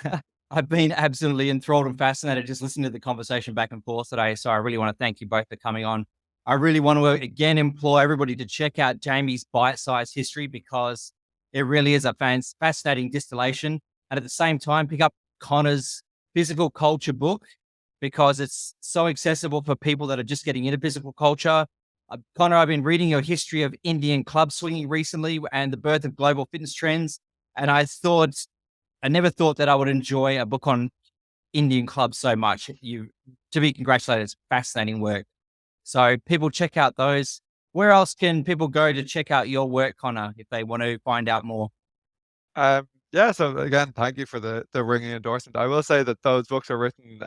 died. I've been absolutely enthralled and fascinated just listening to the conversation back and forth today. So I really want to thank you both for coming on. I really want to again implore everybody to check out Jamie's bite-sized history because it really is a fascinating distillation. And at the same time, pick up Conor's physical culture book because it's so accessible for people that are just getting into physical culture. Conor, I've been reading your history of Indian club swinging recently and the birth of global fitness trends. And I never thought that I would enjoy a book on Indian clubs so much. To be congratulated, it's fascinating work. So people check out those. Where else can people go to check out your work, Conor, if they want to find out more? Yeah, so again, thank you for the ringing endorsement. I will say that those books are written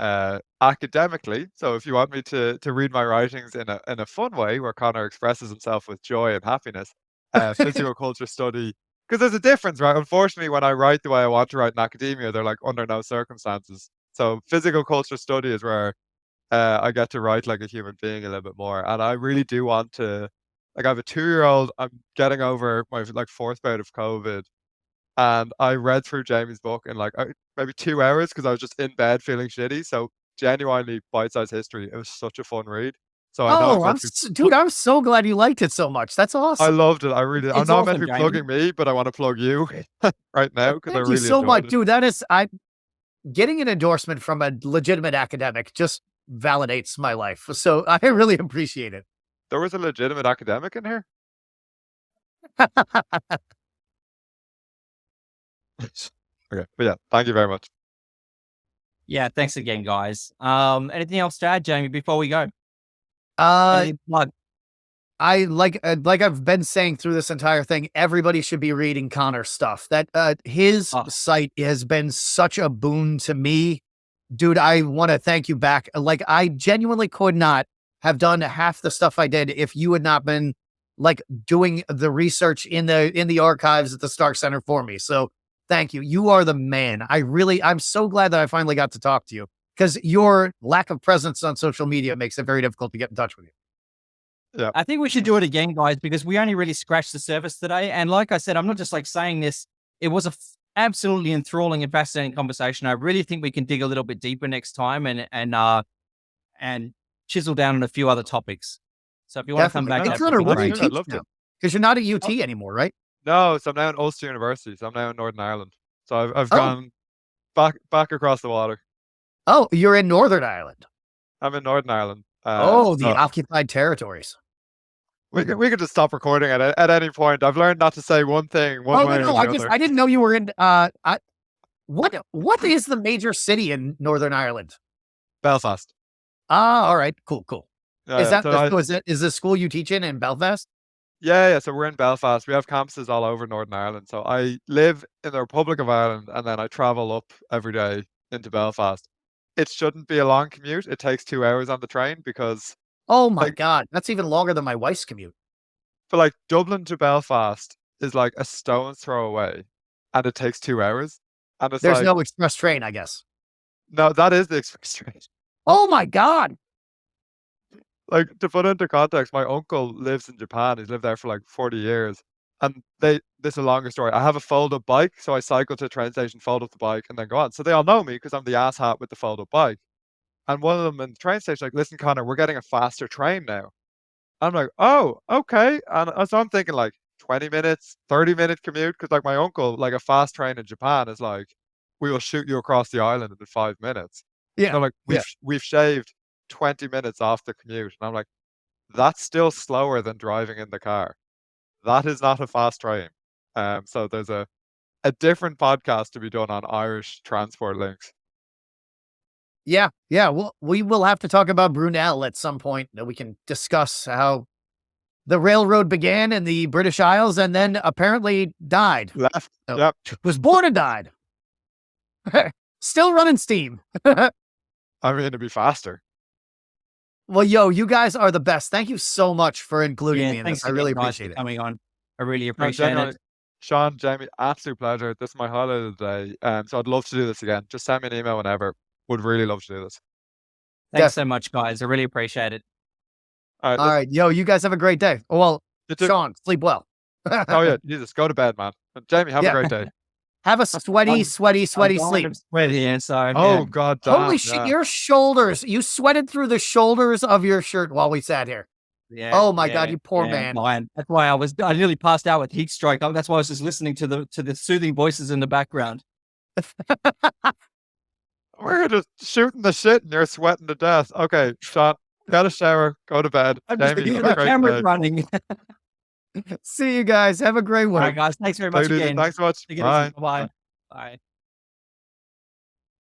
academically. So if you want me to read my writings in a fun way where Conor expresses himself with joy and happiness, physical culture study, because there's a difference, right? Unfortunately, when I write the way I want to write in academia, they're like under no circumstances. So physical culture study is where I get to write like a human being a little bit more. And I really do want to, like I have a 2-year-old, I'm getting over my like fourth bout of COVID. And I read through Jamie's book in like maybe 2 hours because I was just in bed feeling shitty. So genuinely bite-sized history. It was such a fun read. So I know I'm Oh, going to dude, I'm so glad you liked it so much. That's I awesome. loved it. I really I'm It's not meant awesome, to be Jamie. plugging me, but I want to plug you right now because I Thank you really so enjoyed much, it. dude. Getting an endorsement from a legitimate academic just validates my life. So I really appreciate it. There was a legitimate academic in here. Okay, but yeah, thank you very much. Yeah, thanks again, guys. Anything else to add, Jamie, before we go? Anything to plug? I like I've been saying through this entire thing, everybody should be reading Conor's stuff. That his site has been such a boon to me. Dude, I want to thank you back. Like, I genuinely could not have done half the stuff I did if you had not been like doing the research in the archives at the Stark Center for me. So thank you. You are the man. I'm so glad that I finally got to talk to you because your lack of presence on social media makes it very difficult to get in touch with you. Yeah. I think we should do it again, guys, because we only really scratched the surface today. And like I said, I'm not just like saying this. It was absolutely enthralling and fascinating conversation. I really think we can dig a little bit deeper next time and chisel down on a few other topics. So if you want to come back, Hey, that Conor, would be what do you great. I'd teach love now? to. Because you're not at UT anymore, right? No, so I'm now in Ulster University. So I'm now in Northern Ireland. So I've Oh. gone back across the water. Oh, you're in Northern Ireland. I'm in Northern Ireland. The so occupied territories. we could just stop recording at any point. I've learned not to say one thing one way or the other. I didn't know you were in. What is the major city in Northern Ireland? Belfast. Ah, all right, cool. Is Yeah, that is the school you teach in Belfast? yeah. So we're in Belfast. We have campuses all over Northern Ireland. So I live in the Republic of Ireland, and then I travel up every day into Belfast. It shouldn't be a long commute. It takes 2 hours on the train because, Oh my like, God, that's even longer than my wife's commute. for like Dublin to Belfast is like a stone's throw away, and it takes 2 hours. And it's There's like, no express train, I guess. no, that is the express train. Oh my God. Like, to put into context, my uncle lives in Japan. He's lived there for like 40 years. And this is a longer story. I have a fold-up bike, so I cycle to the train station, fold up the bike, and then go on. So they all know me because I'm the asshat with the fold-up bike. And one of them in the train station, like, listen, Connor, we're getting a faster train now. I'm like, oh, okay. And so I'm thinking like 20 minutes, 30-minute commute, because like my uncle, like a fast train in Japan is like, we will shoot you across the island in 5 minutes. Yeah. They're like, we've shaved 20 minutes off the commute. And I'm like, that's still slower than driving in the car. That is not a fast train. So there's a different podcast to be done on Irish transport links. Yeah. Well, we will have to talk about Brunel at some point. That we can discuss how the railroad began in the British Isles and then apparently died. Left. No, Yep. was born and died. Still running steam. I mean, it'd be faster. Well, yo, you guys are the best. Thank you so much for including me in thanks this. I really again, guys, appreciate for it. coming on. I really No, appreciate genuinely, it. Sean, Jamie, absolute pleasure. This is my highlight of the day. So I'd love to do this again. Just send me an email whenever. Would really love to do this. Thanks so much, guys. I really appreciate it. All All right. Yo, you guys have a great day. Well, Sean, sleep well. Oh yeah, Jesus, go to bed, man. And Jamie, have a great day. Have a sweaty sleep. Sweaty inside. Oh God, damn, Holy shit, your shoulders. You sweated through the shoulders of your shirt while we sat here. Yeah. Oh my God, you poor man. That's why I nearly passed out with heat stroke. That's why I was just listening to the soothing voices in the background. We're just shooting the shit and you're sweating to death. Okay, Sean, get a shower, go to bed. Jamie, have a great camera's day. running. See you guys. Have a great one. All right, guys. Thanks very much again. Thanks so much. Bye. Bye. Bye.